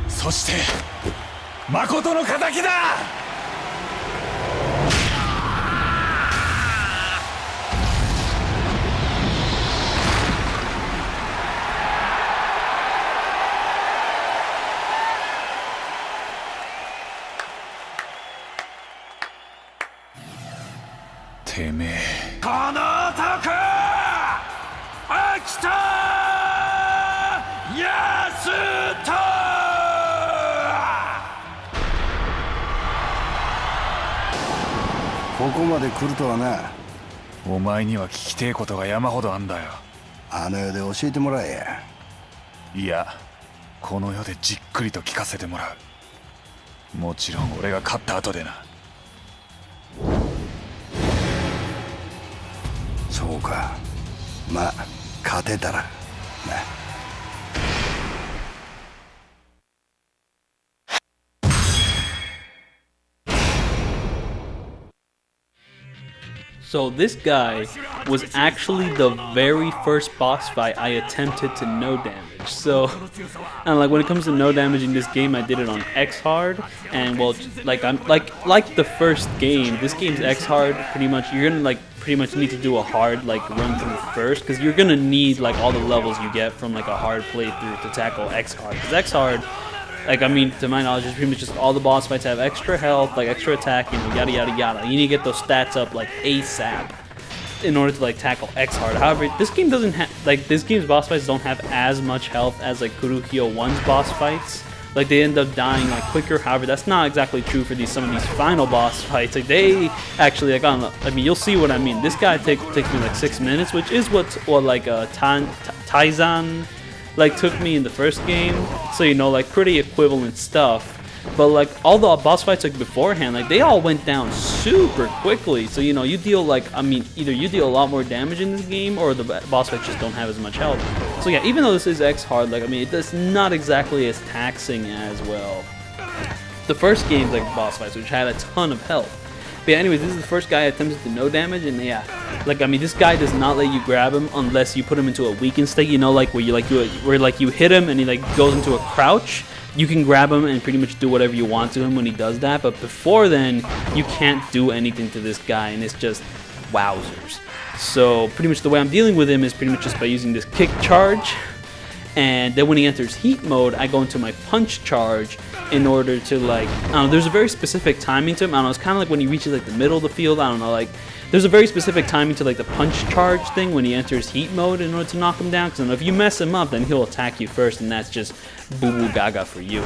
Speaker 2: そして誠の仇だ。てめえ、この男、秋田康人。
Speaker 4: ここまで来るとはな。
Speaker 2: お前には聞きてえことが山ほどあんだよ。
Speaker 4: あの世で教えてもらえや。
Speaker 2: いや、この世でじっくりと聞かせてもらう。もちろん俺が勝った後でな。
Speaker 4: そうか。まあ勝てたらな。
Speaker 1: So this guy was actually the very first boss fight I attempted to no damage. So, and like when it comes to no damage in this game, I did it on X hard, and well, like I'm like the first game. This game's X hard. Pretty much, you're gonna like pretty much need to do a hard like run through first, because you're gonna need like all the levels you get from like a hard playthrough to tackle X hard. Because X hard, like, I mean, to my knowledge, it's pretty much just all the boss fights have extra health, like extra attack, you know, yada yada yada. You need to get those stats up like ASAP. in order to like tackle X hard. However, this game doesn't have like this game's boss fights don't have as much health as like Kurohyou 1's boss fights. Like they end up dying like quicker. However, that's not exactly true for some of these final boss fights. Like they actually like I mean you'll see what I mean. This guy takes me like 6 minutes, which is what like Taizan like took me in the first game. So you know like pretty equivalent stuff. But like all the boss fights like beforehand, like they all went down super quickly. So you know you deal like either you deal a lot more damage in this game or the boss fights just don't have as much health. So yeah, even though this is X hard, like it's not exactly as taxing as well the first game's like boss fights, which had a ton of health. But yeah, anyways, this is the first guy attempted to no damage, and yeah, like this guy does not let you grab him unless you put him into a weakened state. You know, like where you hit him and he like goes into a crouch. You can grab him and pretty much do whatever you want to him when he does that, but before then, you can't do anything to this guy, and it's just wowzers. So pretty much the way I'm dealing with him is pretty much just by using this kick charge, and then when he enters heat mode, I go into my punch charge in order to like, I don't know, there's a very specific timing to him. I don't know, it's kind of like when he reaches like the middle of the field, I don't know, like there's a very specific timing to like the punch charge thing when he enters heat mode in order to knock him down, because if you mess him up, then he'll attack you first, and that's just boo-boo gaga for you.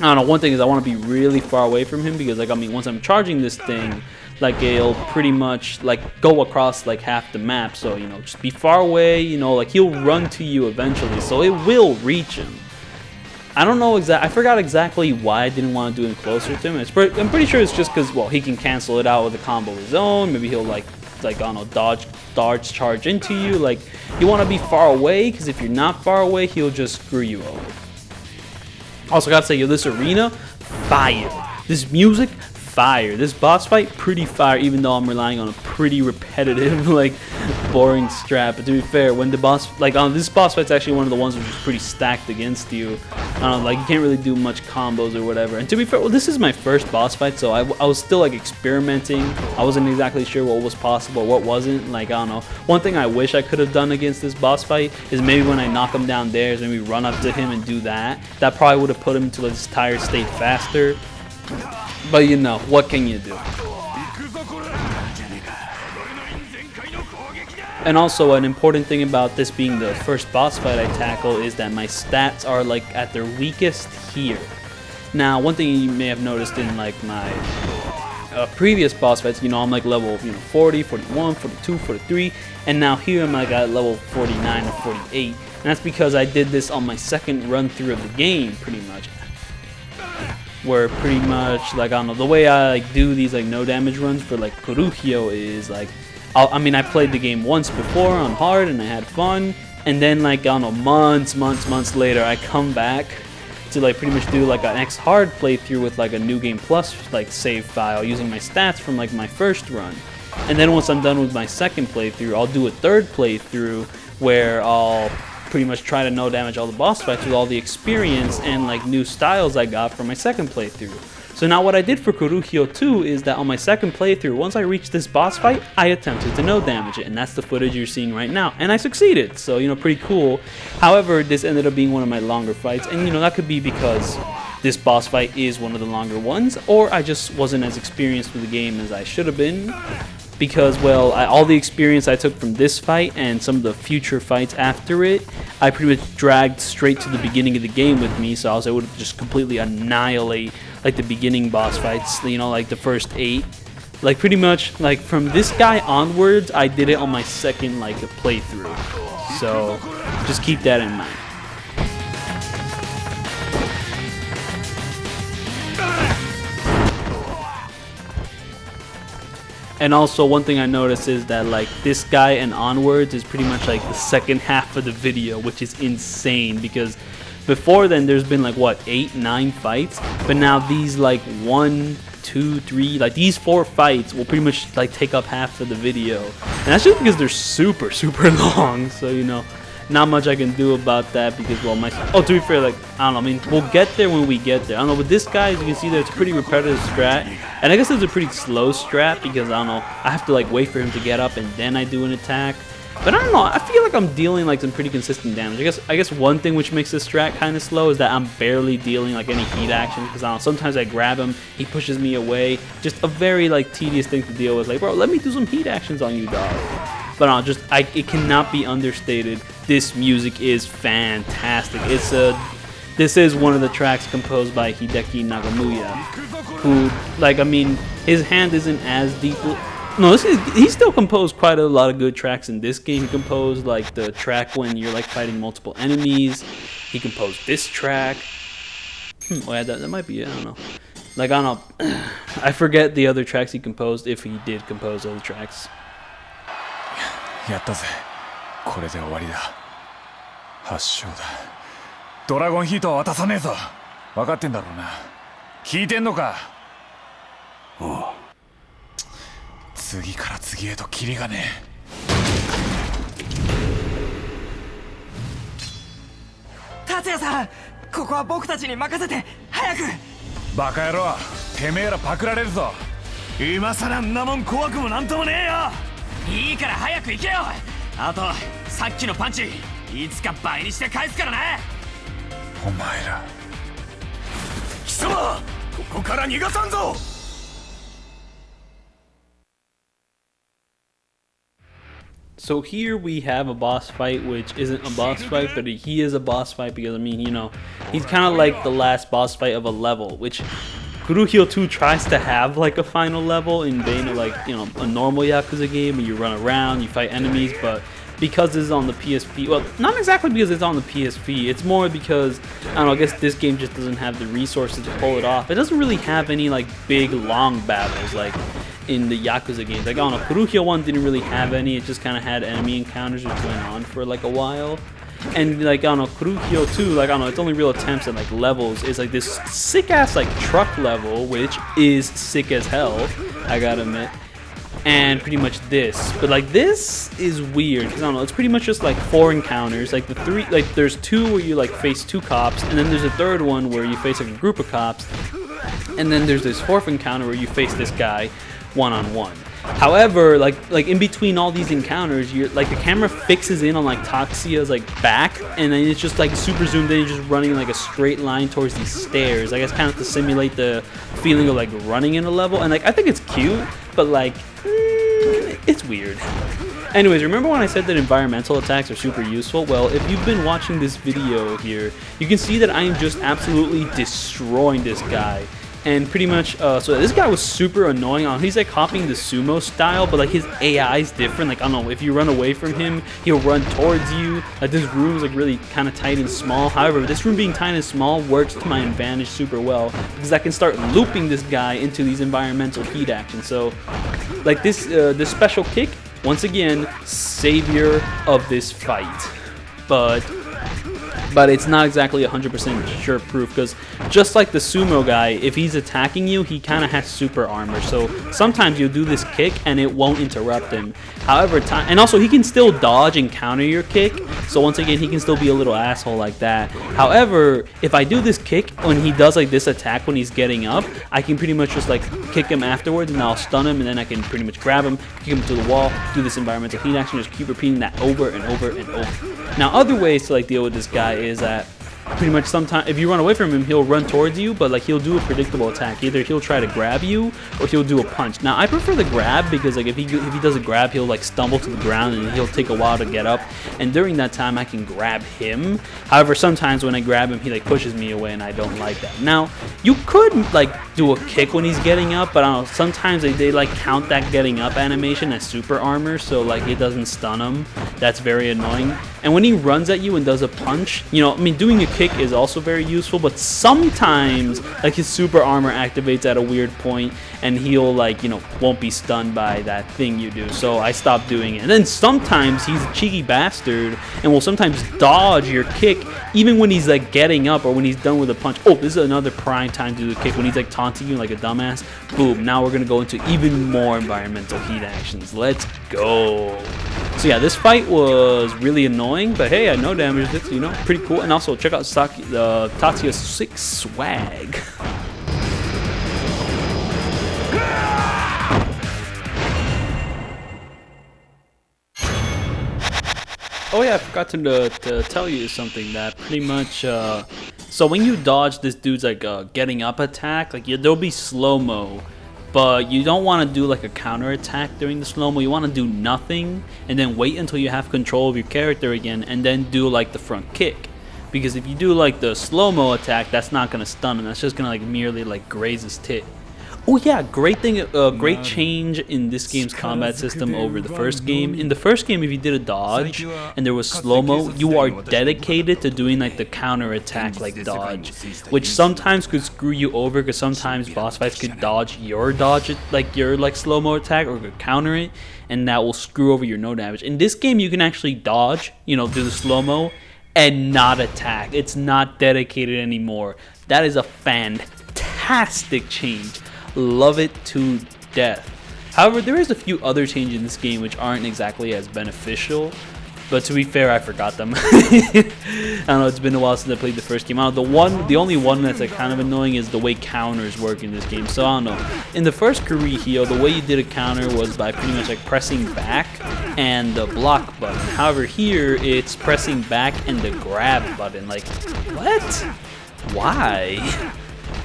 Speaker 1: I don't know, one thing is I want to be really far away from him, because like once I'm charging this thing, like it'll pretty much like go across like half the map, so you know, just be far away, you know, like he'll run to you eventually, so it will reach him. I don't know I forgot exactly why I didn't want to do him closer to him. I'm pretty sure it's just because, well, he can cancel it out with a combo of his own. Maybe he'll like I don't know, dodge charge into you. Like you want to be far away, because if you're not far away, he'll just screw you over. Also, gotta say, yo, this arena, fire. This music, fire. This boss fight, pretty fire, even though I'm relying on a pretty repetitive, like, boring strat. But to be fair, when the boss, like, this boss fight's actually one of the ones which is pretty stacked against you. I don't know, like, you can't really do much combos or whatever. And to be fair, well, this is my first boss fight, so I was still, like, experimenting. I wasn't exactly sure what was possible, what wasn't. Like, I don't know. One thing I wish I could have done against this boss fight is maybe when I knock him down there, is maybe run up to him and do that. That probably would have put him to his tired state faster. But you know, what can you do? And also, an important thing about this being the first boss fight I tackle is that my stats are like at their weakest here. Now, one thing you may have noticed in like my previous boss fights, you know, I'm like level 40, 41, 42, 43, and now here I'm like at level 49 or 48. And that's because I did this on my second run through of the game, pretty much. Where pretty much, like, I don't know, the way I like do these like no damage runs for like Kurohyou is like, I played the game once before on hard and I had fun, and then like, I don't know, months later I come back to like pretty much do like an X hard playthrough with like a New Game Plus like save file using my stats from like my first run. And then once I'm done with my second playthrough, I'll do a third playthrough where I'll pretty much try to no damage all the boss fights with all the experience and like new styles I got from my second playthrough. So now what I did for Kurohyou 2 is that on my second playthrough, once I reached this boss fight, I attempted to no damage it, and that's the footage you're seeing right now, and I succeeded, so you know, pretty cool. However, this ended up being one of my longer fights, and you know, that could be because this boss fight is one of the longer ones, or I just wasn't as experienced with the game as I should have been. Because, well, all the experience I took from this fight and some of the future fights after it, I pretty much dragged straight to the beginning of the game with me, so I was able to just completely annihilate, like, the beginning boss fights, you know, like the first 8. Like, pretty much, like, from this guy onwards, I did it on my second, like, playthrough. So, just keep that in mind. And also, one thing I noticed is that like this guy and onwards is pretty much like the second half of the video, which is insane, because before then there's been like what, 8, 9 fights, but now these like 1, 2, 3, like these 4 fights will pretty much like take up half of the video, and that's just because they're super long. So you know, not much I can do about that, because well, to be fair, like I don't know, I mean, we'll get there when we get there. I don't know, with this guy, as you can see there, it's a pretty repetitive strat, and I guess it's a pretty slow strat, because I don't know, I have to like wait for him to get up and then I do an attack. But I don't know, I feel like I'm dealing like some pretty consistent damage. I guess one thing which makes this strat kind of slow is that I'm barely dealing like any heat action, because I don't know, sometimes I grab him, he pushes me away. Just a very like tedious thing to deal with. Like, bro, let me do some heat actions on you, dog. But I don't know, it cannot be understated. This music is fantastic. This is one of the tracks composed by Hideki Nagomuya, who, like, I mean, his hand isn't as deep. No, he still composed quite a lot of good tracks in this game. He composed like the track when you're like fighting multiple enemies. He composed this track. Oh yeah, that might be it. I don't know. Like, I don't know. I forget the other tracks he composed, if he did compose other tracks.
Speaker 2: やったぜ。これで終わりだ。発勝だ。ドラゴンヒートは渡さねえぞ。分かってんだろうな。聞いてんのか。
Speaker 4: おう。
Speaker 2: 次から次へとキリがね
Speaker 5: え。達也さん、ここは僕たちに任せて、早く。
Speaker 2: バカ野郎、てめえらパクられるぞ。今さらんなもん怖くもなんともねえよ。
Speaker 5: いいから早く行けよ。あとさっきのパンチいつか倍にして返すからな。
Speaker 2: お前ら
Speaker 3: 貴様、ここから逃がさんぞ。
Speaker 1: So here we have a boss fight, which isn't a boss fight, but he is a boss fight because, I mean, you know, he's kind of like the last boss fight of a level, which Kurohyou 2 tries to have like a final level in vain of like, you know, a normal Yakuza game where you run around, you fight enemies, but because it's on the PSP, well, not exactly because it's on the PSP, it's more because, I don't know, I guess this game just doesn't have the resources to pull it off. It doesn't really have any like big, long battles like in the Yakuza games. Like, I don't know, Kurohyou 1 didn't really have any, it just kind of had enemy encounters which went on for like a while. And like, I don't know, Kurohyou 2, like, I don't know, its only real attempts at like levels is like this sick ass like truck level, which is sick as hell, I gotta admit. And pretty much this, but like this is weird because I don't know, it's pretty much just like 4 encounters, like the 3, like there's 2 where you like face 2 cops, and then there's a 3rd one where you face like a group of cops, and then there's this 4th encounter where you face this guy one-on-one. However, like in between all these encounters, you're like the camera fixes in on like Tatsuya's like back, and then it's just like super zoomed in, just running like a straight line towards these stairs. I guess kind of to simulate the feeling of like running in a level, and like I think it's cute, but like it's weird. Anyways, remember when I said that environmental attacks are super useful? Well, if you've been watching this video here, you can see that I am just absolutely destroying this guy. And pretty much, so this guy was super annoying. He's like copying the sumo style, but like his AI is different. Like, I don't know, if you run away from him, he'll run towards you. Like, this room is like really kind of tight and small. However, this room being tight and small works to my advantage super well because I can start looping this guy into these environmental heat actions. So, like this special kick, once again, savior of this fight. But it's not exactly 100% sure proof, because just like the sumo guy, if he's attacking you, he kind of has super armor. So sometimes you'll do this kick and it won't interrupt him. However, and also he can still dodge and counter your kick. So once again, he can still be a little asshole like that. However, if I do this kick when he does like this attack when he's getting up, I can pretty much just like kick him afterwards, and I'll stun him, and then I can pretty much grab him, kick him to the wall, do this environmental heat action, just keep repeating that over and over and over. Now, other ways to like deal with this guy is that pretty much sometimes if you run away from him, he'll run towards you, but like he'll do a predictable attack. Either he'll try to grab you or he'll do a punch. Now I prefer the grab because like if he does a grab, he'll like stumble to the ground and he'll take a while to get up, and during that time I can grab him. However, sometimes when I grab him, he like pushes me away, and I don't like that. Now you could like do a kick when he's getting up, but I don't know, sometimes they like count that getting up animation as super armor, so like it doesn't stun him. That's very annoying. And when he runs at you and does a punch, you know, I mean, doing a kick is also very useful, but sometimes like his super armor activates at a weird point and he'll like, you know, won't be stunned by that thing you do. So I stopped doing it. And then sometimes he's a cheeky bastard and will sometimes dodge your kick even when he's like getting up or when he's done with a punch. Oh, this is another prime time to do the kick when he's like taunting you like a dumbass. Boom, now we're gonna go into even more environmental heat actions. Let's go. So yeah, this fight was really annoying, but hey, I no damage. That's, you know, pretty cool. And also check out Tatsuya's sick swag. Oh yeah, I forgot to tell you something that pretty much. So when you dodge this dude's like getting up attack, like there'll be slow mo, but you don't want to do like a counter attack during the slow mo. You want to do nothing and then wait until you have control of your character again, and then do like the front kick. Because if you do like the slow mo attack, that's not gonna stun him. That's just gonna like merely like graze his tit. Oh yeah, great thing, great change in this game's combat system over the first game. In the first game, if you did a dodge and there was slow-mo, you are dedicated to doing like the counter attack like dodge, which sometimes could screw you over because sometimes boss fights could dodge your slow-mo attack or could counter it, and that will screw over your no damage. In this game, you can actually dodge, you know, do the slow-mo and not attack. It's not dedicated anymore. That is a fantastic change. Love it to death. However, there is a few other changes in this game which aren't exactly as beneficial, but to be fair, I forgot them. I don't know, it's been a while since I played the first game. I don't know, the only one that's like kind of annoying is the way counters work in this game. So I don't know. In the first Kurohyou, the way you did a counter was by pretty much like pressing back and the block button. However, here it's pressing back and the grab button. Like, what? Why?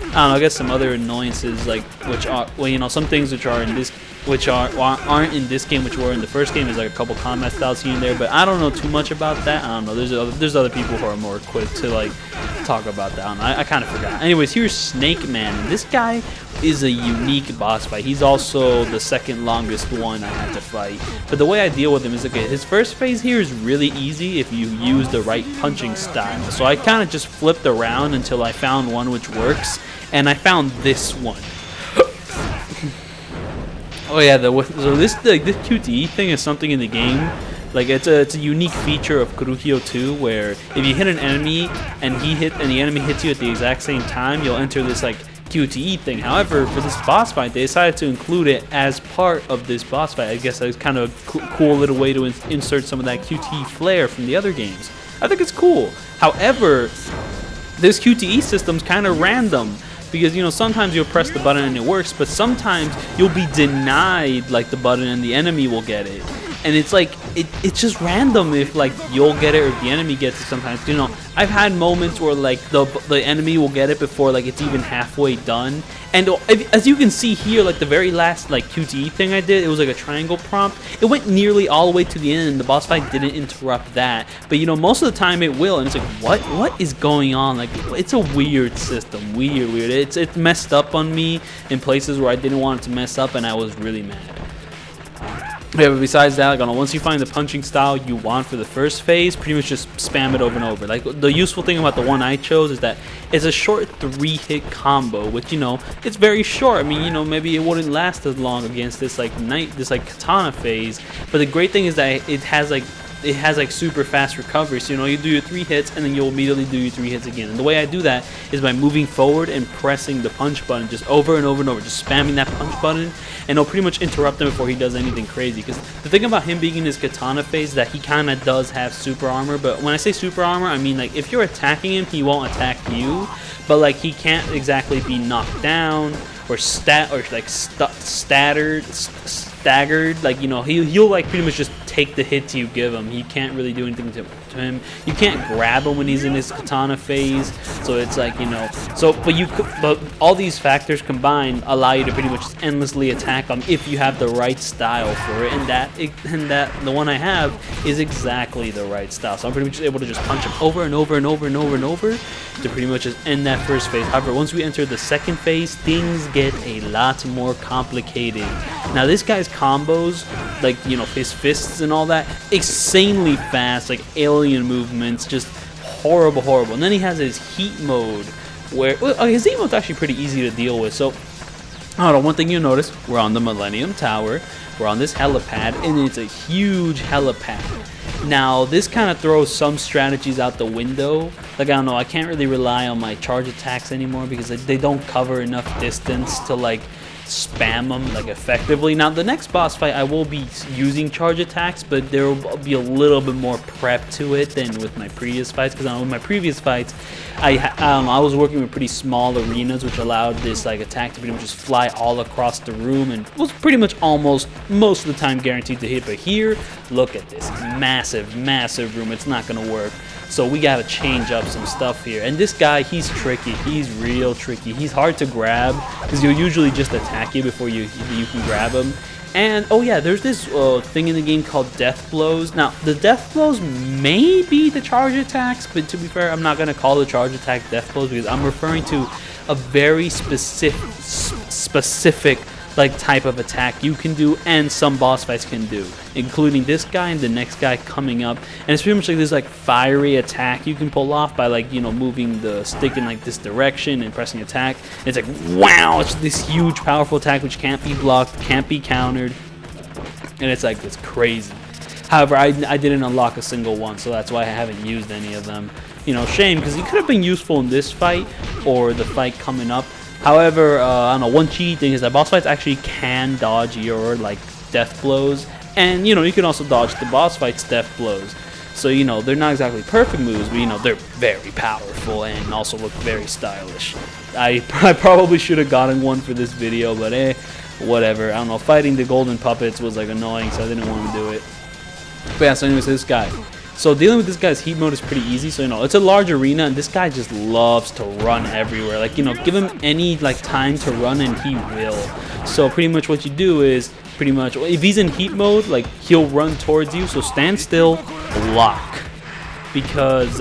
Speaker 1: I don't know, I guess some other annoyances, like, which are, well, you know, some things which are in this, which aren't in this game, which were in the first game, is like a couple combat styles here and there, but I don't know too much about that. I don't know, there's other people who are more equipped to, like, talk about that. I don't know, I kind of forgot. Anyways, here's Snake Man, and this guy is a unique boss fight. He's also the second longest one I had to fight. But the way I deal with him is, okay, his first phase here is really easy if you use the right punching style. So I kind of just flipped around until I found one which works, and I found this one. Oh yeah, so this QTE thing is something in the game. Like it's a unique feature of Kurohyou 2, where if you hit an enemy and the enemy hits you at the exact same time, you'll enter this like QTE thing. However, for this boss fight, they decided to include it as part of this boss fight. I guess it's kind of a cool little way to insert some of that QTE flair from the other games. I think it's cool. However, this QTE system's kind of random. Because, you know, sometimes you'll press the button and it works, but sometimes you'll be denied, like, the button and the enemy will get it. And it's like, it's just random if, like, you'll get it or if the enemy gets it sometimes. You know, I've had moments where, like, the enemy will get it before, like, it's even halfway done. And as you can see here, like, the very last, like, QTE thing I did, it was like a triangle prompt. It went nearly all the way to the end, and the boss fight didn't interrupt that. But, you know, most of the time it will, and it's like, what is going on? Like, it's a weird system. Weird. It messed up on me in places where I didn't want it to mess up, and I was really mad. Yeah, but besides that, like, once you find the punching style you want for the first phase, pretty much just spam it over and over. Like, the useful thing about the one I chose is that it's a short 3-hit combo, which, you know, it's very short. I mean, you know, maybe it wouldn't last as long against this katana phase, but the great thing is that it has super fast recovery. So, you know, you do your 3 hits and then you'll immediately do your 3 hits again. And the way I do that is by moving forward and pressing the punch button just over and over and over, just spamming that punch button, and it'll pretty much interrupt him before he does anything crazy. Because the thing about him being in his katana phase is that he kind of does have super armor, but when I say super armor, I mean, like, if you're attacking him, he won't attack you, but, like, he can't exactly be knocked down or staggered. Like, you know, he'll like pretty much just take the hits you give him. He can't really do anything to him. You can't grab him when he's in his katana phase. So it's like, you know, but all these factors combined allow you to pretty much endlessly attack him if you have the right style for it. And that the one I have is exactly the right style. So I'm pretty much able to just punch him over and over and over and over and over to pretty much just end that first phase. However, once we enter the second phase, things get a lot more complicated. Now, this guy's combos, like, you know, his fists and all that, insanely fast, like alien movements, just horrible. And then he has his heat mode, where his heat mode's actually pretty easy to deal with. So, I don't know, one thing you'll notice, we're on the Millennium Tower, we're on this helipad, and it's a huge helipad. Now, this kind of throws some strategies out the window Like, I don't know, I can't really rely on my charge attacks anymore because they don't cover enough distance to like spam them like effectively. Now the next boss fight I will be using charge attacks, but there will be a little bit more prep to it than with my previous fights, because with my previous fights I was working with pretty small arenas, which allowed this like attack to pretty much just fly all across the room and was pretty much almost most of the time guaranteed to hit. But here, look at this massive room, it's not gonna work. So we gotta change up some stuff here. And this guy, he's tricky. He's real tricky. He's hard to grab because he'll usually just attack you before you can grab him. And oh yeah, there's this thing in the game called death blows. Now the death blows may be the charge attacks, but to be fair, I'm not gonna call the charge attack death blows because I'm referring to a very specific like type of attack you can do and some boss fights can do, including this guy and the next guy coming up. And it's pretty much like this like fiery attack you can pull off by like, you know, moving the stick in like this direction and pressing attack. And it's like, wow, it's this huge powerful attack which can't be blocked, can't be countered, and it's like, it's crazy. However, I didn't unlock a single one, so that's why I haven't used any of them. You know, shame, because it could have been useful in this fight or the fight coming up. However, I don't know, one cheaty thing is that boss fights actually can dodge your like death blows, and you know, you can also dodge the boss fights death blows. So you know, they're not exactly perfect moves, but you know, they're very powerful and also look very stylish. I probably should have gotten one for this video, but whatever. I don't know, fighting the golden puppets was like annoying, so I didn't want to do it. But yeah, so anyways, this guy. So dealing with this guy's heat mode is pretty easy. So, you know, it's a large arena and this guy just loves to run everywhere. Like, you know, give him any like time to run and he will. So pretty much what you do is pretty much, if he's in heat mode, like he'll run towards you. So stand still, block. Because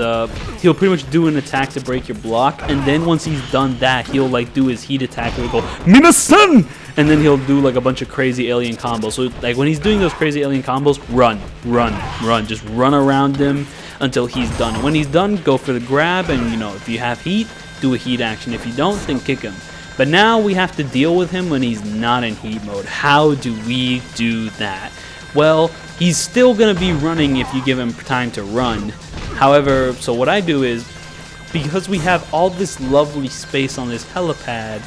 Speaker 1: he'll pretty much do an attack to break your block. And then once he's done that, he'll like do his heat attack where he'll go, Minasan! And then he'll do like a bunch of crazy alien combos. So like when he's doing those crazy alien combos, run. Just run around him until he's done. And when he's done, go for the grab. And you know, if you have heat, do a heat action. If you don't, then kick him. But now we have to deal with him when he's not in heat mode. How do we do that? Well, he's still going to be running if you give him time to run. However, so what I do is, because we have all this lovely space on this helipad,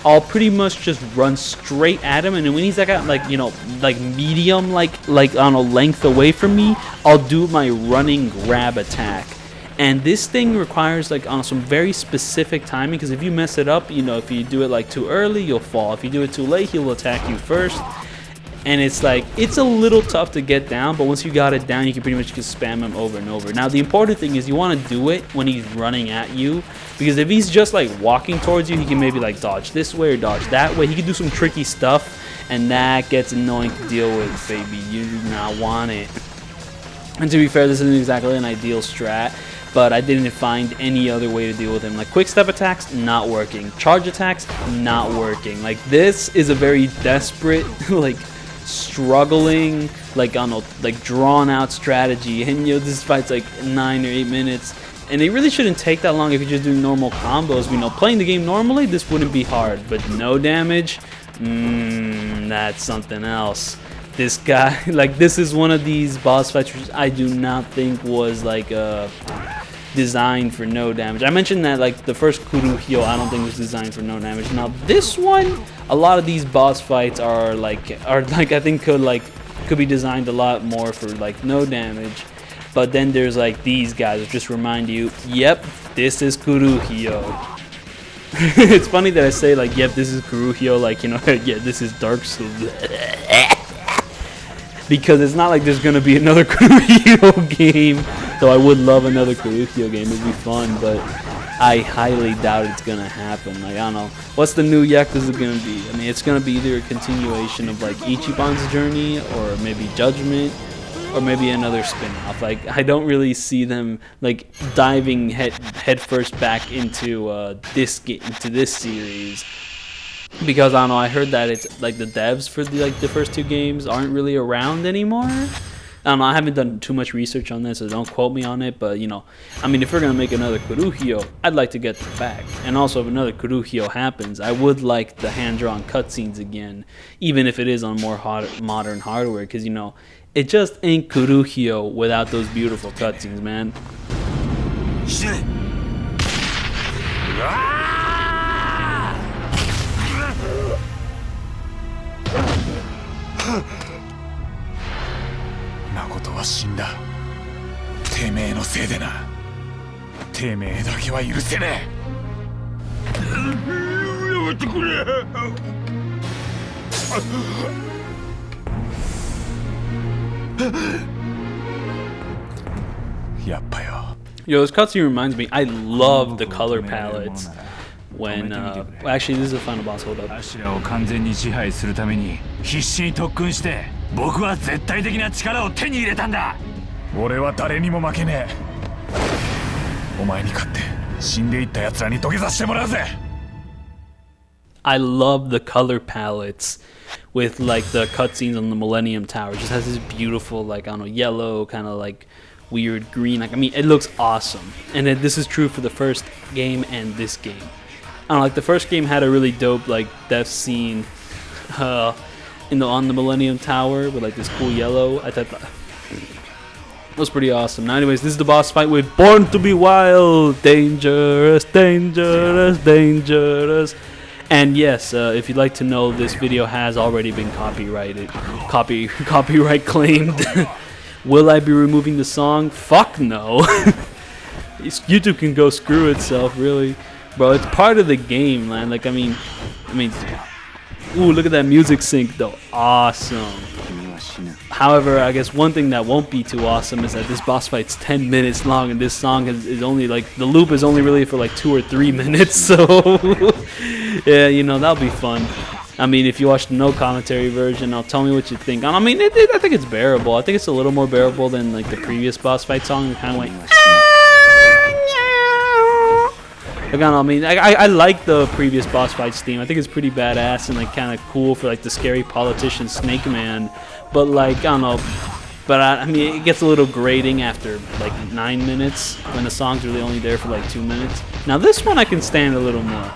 Speaker 1: I'll pretty much just run straight at him, and when he's like at like, you know, like medium, like on a length away from me, I'll do my running grab attack. And this thing requires like on some very specific timing, because if you mess it up, you know, if you do it like too early, you'll fall. If you do it too late, he'll attack you first. And it's like, it's a little tough to get down, but once you got it down, you can pretty much just spam him over and over. Now, the important thing is you want to do it when he's running at you, because if he's just like walking towards you, he can maybe like dodge this way or dodge that way. He can do some tricky stuff, and that gets annoying to deal with, baby. You do not want it. And to be fair, this isn't exactly an ideal strat, but I didn't find any other way to deal with him. Like quick step attacks, not working. Charge attacks, not working. Like this is a very desperate, like struggling, like I don't know, like drawn out strategy. And you know, this fight's like 9 or 8 minutes, and it really shouldn't take that long if you're just doing normal combos. You know, playing the game normally, this wouldn't be hard, but no damage, that's something else. This guy, like this is one of these boss fights which I do not think was like designed for no damage. I mentioned that like the first Kurohyou I don't think was designed for no damage. Now this one, a lot of these boss fights are like I think could be designed a lot more for like no damage. But then there's like these guys which just remind you, yep, this is Kurohyou. It's funny that I say like, yep, this is Kurohyou, like, you know, yeah, this is Dark Souls. Because it's not like there's gonna be another Kurohyou game. Though I would love another Kurohyou game, it'd be fun, but I highly doubt it's gonna happen. Like, I don't know, what's the new Yakuza gonna be? I mean, it's gonna be either a continuation of like Ichiban's journey, or maybe Judgment, or maybe another spin-off. Like, I don't really see them like diving head first back into this series. Because I don't know, I heard that it's like the devs for the first two games aren't really around anymore. I don't know, I haven't done too much research on this, so don't quote me on it. But you know, I mean, if we're gonna make another Kurohyou, I'd like to get them back. And also, if another Kurohyou happens, I would like the hand-drawn cutscenes again, even if it is on more modern hardware. Because you know, it just ain't Kurohyou without those beautiful cutscenes, man.
Speaker 2: Shit! 誠は死んだ。てめえのせいでな。てめえだけは許せねえ。やめてくれ。やっぱよ。
Speaker 1: Yo, this cutscene reminds me, I love the color palettes when, actually this is the final boss, hold up.
Speaker 2: アシュラを完全に支配するために必死に特訓して僕は絶対的な力を手に入れたんだ。俺は誰にも負けねえ。お前に勝って死んでいった奴らに土下座してもらうぜ。
Speaker 1: I love the color palettes with like the cutscenes on the Millennium Tower. It just has this beautiful, like, I don't know, yellow, kind of like weird green. Like, I mean, it looks awesome. And this is true for the first game and this game. I don't know, like the first game had a really dope like death scene on the Millennium Tower with like this cool yellow. I thought that was pretty awesome. Now anyways, this is the boss fight with Born to be Wild. Dangerous, dangerous, dangerous. And yes, if you'd like to know, this video has already been copyrighted. Copyright claimed. Will I be removing the song? Fuck no. YouTube can go screw itself, really. Bro, it's part of the game, man. Like, I mean, ooh, look at that music sync, though. Awesome. However, I guess one thing that won't be too awesome is that this boss fight's 10 minutes long, and this song is only, like, the loop is only really for, like, 2 or 3 minutes, so... yeah, you know, that'll be fun. I mean, if you watch the no commentary version, tell me what you think. I mean, I think it's bearable. I think it's a little more bearable than, like, the previous boss fight song. It kind of went... Again, I mean, I like the previous boss fights theme. I think it's pretty badass and like kind of cool for like the scary politician Snake Man. But like, I don't know. But I mean, it gets a little grating after like 9 minutes when the song's really only there for like 2 minutes. Now this one I can stand a little more.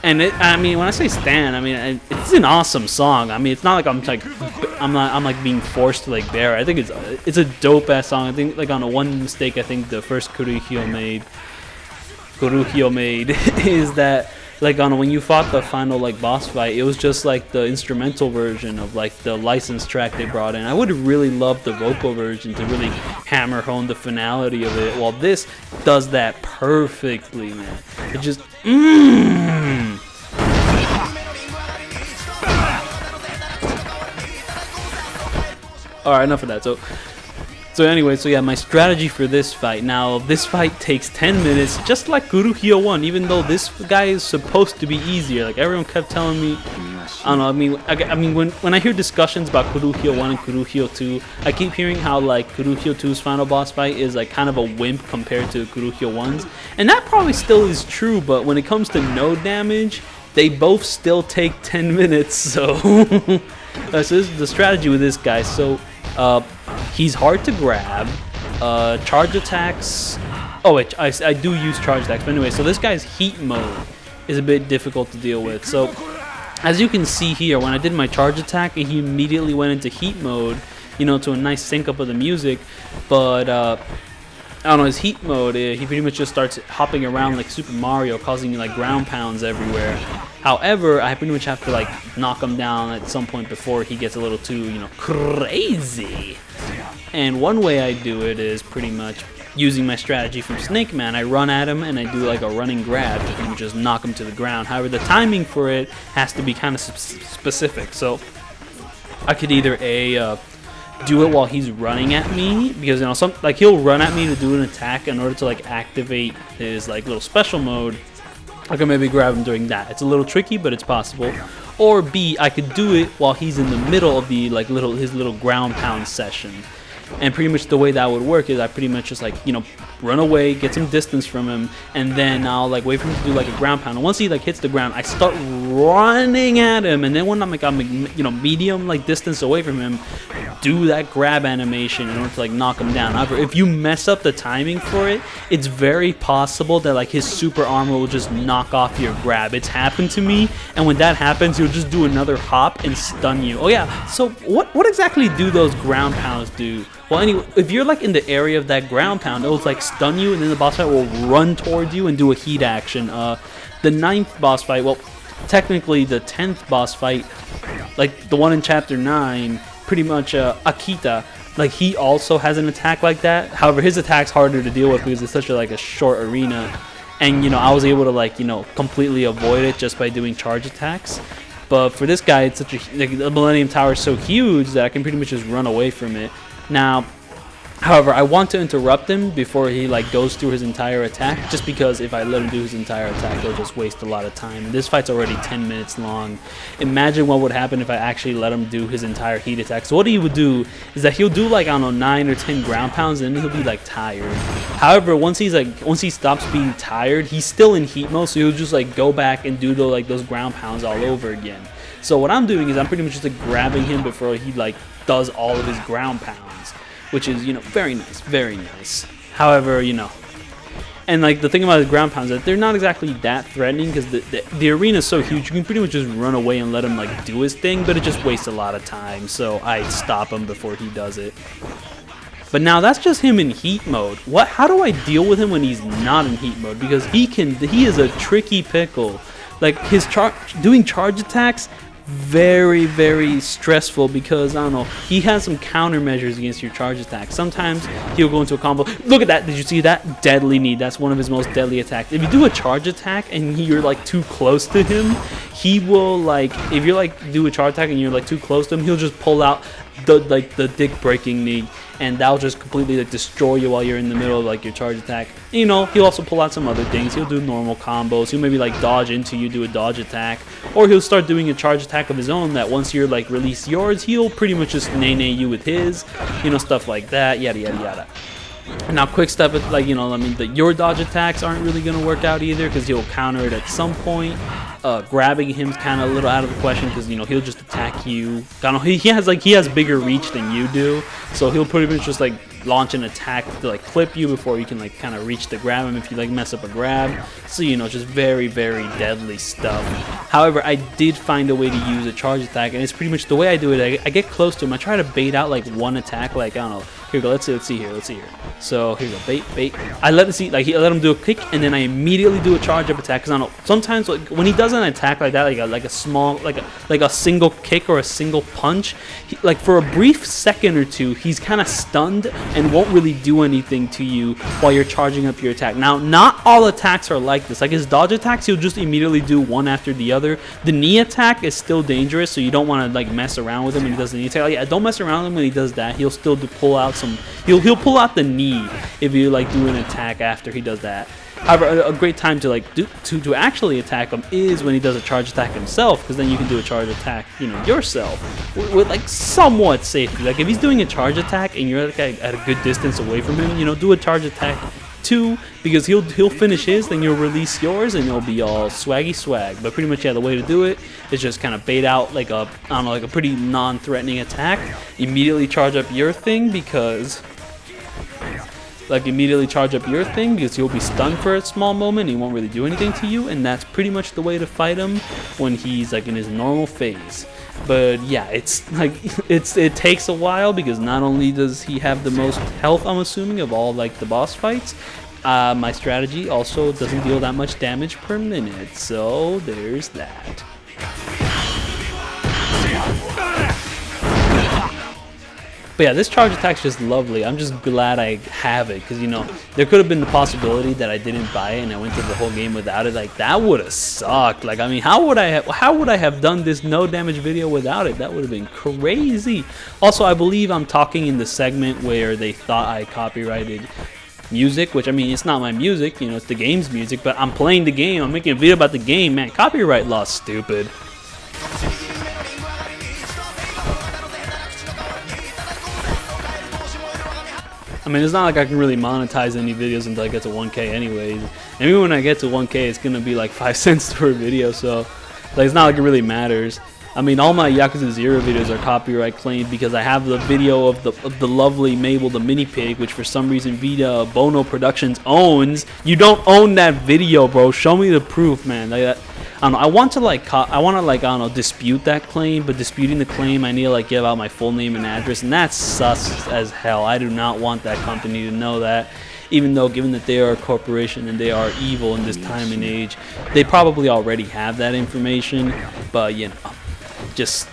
Speaker 1: And I mean, when I say stand, I mean it's an awesome song. I mean, it's not like I'm like being forced to like bear it. I think it's a dope ass song. I think like on a one mistake I think the first Kurohyou made is that like when you fought the final like boss fight, it was just like the instrumental version of like the licensed track they brought in. I would have really loved the vocal version to really hammer home the finality of it. Well, this does that perfectly, man. It just Alright, enough of that. So anyway, so yeah, my strategy for this fight. Now, this fight takes 10 minutes, just like Kurohyou 1, even though this guy is supposed to be easier. Like, everyone kept telling me, I don't know, I mean when I hear discussions about Kurohyou 1 and Kurohyou 2, I keep hearing how, like, Kurohyou 2's final boss fight is, like, kind of a wimp compared to Kurohyou 1's. And that probably still is true, but when it comes to no damage, they both still take 10 minutes, so... so this is the strategy with this guy. So, he's hard to grab. Charge attacks. Oh wait, I do use charge attacks. But anyway, so this guy's heat mode is a bit difficult to deal with. So as you can see here, when I did my charge attack, he immediately went into heat mode. You know, to a nice sync up of the music. But I don't know, his heat mode, he pretty much just starts hopping around like Super Mario, causing like ground pounds everywhere. However, I pretty much have to like knock him down at some point before he gets a little too, you know, crazy. And one way I do it is pretty much using my strategy from Snake Man. I run at him and I do like a running grab to pretty much just knock him to the ground. However, the timing for it has to be kind of specific. So I could either do it while he's running at me, because you know like he'll run at me to do an attack in order to like activate his like little special mode. I can maybe grab him during that. It's a little tricky, but it's possible. Or B, I could do it while he's in the middle of the like his little ground pound session. And pretty much the way that would work is I pretty much just like, you know, run away, get some distance from him, and then I'll like wait for him to do like a ground pound. And once he like hits the ground, I start running at him, and then when I'm like you know medium like distance away from him, do that grab animation in order to like knock him down. However, if you mess up the timing for it, it's very possible that like his super armor will just knock off your grab. It's happened to me, and when that happens, he'll just do another hop and stun you. Oh yeah, so what exactly do those ground pounds do? Well, anyway, if you're like in the area of that ground pound, it'll like stun you, and then the boss fight will run towards you and do a heat action. The 9th boss fight, well, technically the 10th boss fight, like the one in chapter 9, pretty much Akita, like he also has an attack like that. However, his attack's harder to deal with because it's such a short arena, and you know, I was able to like, you know, completely avoid it just by doing charge attacks. But for this guy, it's such a like, the Millennium Tower is so huge that I can pretty much just run away from it. Now, however, I want to interrupt him before he like goes through his entire attack, just because if I let him do his entire attack, he'll just waste a lot of time. And this fight's already 10 minutes long. Imagine what would happen if I actually let him do his entire heat attack. So what he would do is that he'll do like, I don't know, 9 or 10 ground pounds, and then he'll be like tired. However, once he stops being tired, he's still in heat mode, so he'll just like go back and do those ground pounds all over again. So what I'm doing is I'm pretty much just like grabbing him before he like does all of his ground pounds, which is, you know, very nice, very nice. However, you know, and like the thing about the ground pounds is that they're not exactly that threatening, because the arena is so huge, you can pretty much just run away and let him like do his thing, but it just wastes a lot of time, so I stop him before he does it. But now that's just him in heat mode. How do I deal with him when he's not in heat mode? Because he is a tricky pickle. Like his doing charge attacks, very, very stressful, because I don't know, he has some countermeasures against your charge attack. Sometimes he'll go into a combo. Look at that, did you see that? Deadly knee. That's one of his most deadly attacks. If you do a charge attack and you're like too close to him, he will like, if you're like do a charge attack and you're like too close to him, he'll just pull out the dick breaking knee, and that'll just completely like destroy you while you're in the middle of like your charge attack. And, you know, he'll also pull out some other things. He'll do normal combos. He'll maybe like dodge into you, do a dodge attack, or he'll start doing a charge attack of his own that once you're like release yours, he'll pretty much just nay you with his, you know, stuff like that, yada yada yada. Now, quick step, like, you know, I mean, your dodge attacks aren't really going to work out either, because he'll counter it at some point. Grabbing him's kind of a little out of the question, because, you know, he'll just attack you. He has bigger reach than you do, so he'll pretty much just like launch an attack to like clip you before you can like kind of reach to grab him if you like mess up a grab. So, you know, just very, very deadly stuff. However, I did find a way to use a charge attack, and it's pretty much the way I do it. I get close to him. I try to bait out like one attack, like, I don't know. Here we go. Let's see here. So here we go. Bait. I let him do a kick, and then I immediately do a charge up attack. Cause I don't know. Sometimes like, when he does an attack like that, like a small, like a single kick or a single punch, like for a brief second or two, he's kind of stunned and won't really do anything to you while you're charging up your attack. Now, not all attacks are like this. Like his dodge attacks, he'll just immediately do one after the other. The knee attack is still dangerous, so you don't want to like mess around with him when he does the knee attack. Like, yeah, don't mess around with him when he does that. He'll still pull out some. He'll pull out the knee if you like do an attack after he does that. However, a great time to like to actually attack him is when he does a charge attack himself, because then you can do a charge attack, you know, yourself with like somewhat safety. Like if he's doing a charge attack and you're like at a good distance away from him, you know, do a charge attack too, because he'll finish his, then you'll release yours, and it'll be all swaggy swag. But pretty much, yeah, the way to do it is just kind of bait out like a, I don't know, like a pretty non-threatening attack. Immediately charge up your thing, because he'll be stunned for a small moment. He won't really do anything to you, and that's pretty much the way to fight him when he's like in his normal phase. But yeah, it's like it takes a while, because not only does he have the most health, I'm assuming, of all like the boss fights, my strategy also doesn't deal that much damage per minute. So there's that. But yeah, this charge attack's just lovely. I'm just glad I have it, because, you know, there could have been the possibility that I didn't buy it and I went through the whole game without it. Like, that would have sucked. Like, I mean, how would I have done this no damage video without it? That would have been crazy. Also, I believe I'm talking in the segment where they thought I copyrighted music, which, I mean, it's not my music, you know, it's the game's music, but I'm playing the game, I'm making a video about the game, man. Copyright law, stupid. I mean, it's not like I can really monetize any videos until I get to 1K anyways. And even when I get to 1K, it's gonna be like 5 cents per video, so like it's not like it really matters. I mean, all my Yakuza 0 videos are copyright claimed because I have the video of the lovely Mabel the mini pig, which for some reason Vita Bono Productions owns. You don't own that video, bro. Show me the proof, man. Like that. I don't know. I want to I don't know, dispute that claim, but disputing the claim, I need to like give out my full name and address, and that's sus as hell. I do not want that company to know that. Even though, given that they are a corporation and they are evil in this time and age, they probably already have that information. But you know, just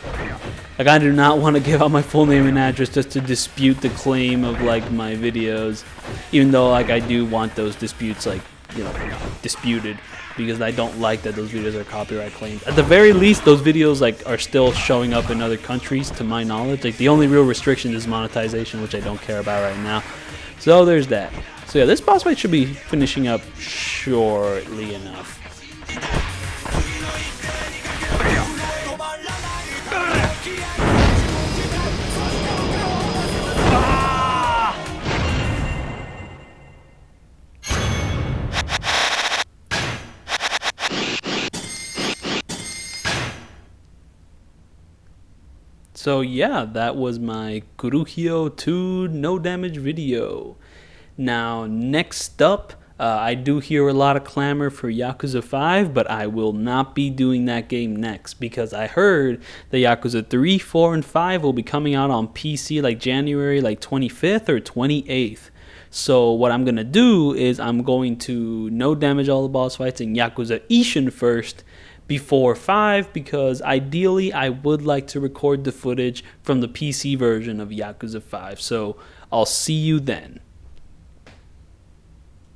Speaker 1: like I do not want to give out my full name and address just to dispute the claim of like my videos. Even though like I do want those disputes like, you know, disputed, because I don't like that those videos are copyright claimed. At the very least, those videos like are still showing up in other countries, to my knowledge. Like the only real restriction is monetization, which I don't care about right now. So there's that. So yeah, this boss fight should be finishing up shortly enough. So yeah, that was my Kurohyou 2 no damage video. Now next up, I do hear a lot of clamor for Yakuza 5, but I will not be doing that game next because I heard that Yakuza 3, 4, and 5 will be coming out on PC like January like 25th or 28th. So what I'm going to do is I'm going to no damage all the boss fights in Yakuza Ishin first before 5, because ideally I would like to record the footage from the PC version of Yakuza 5. So I'll see you then.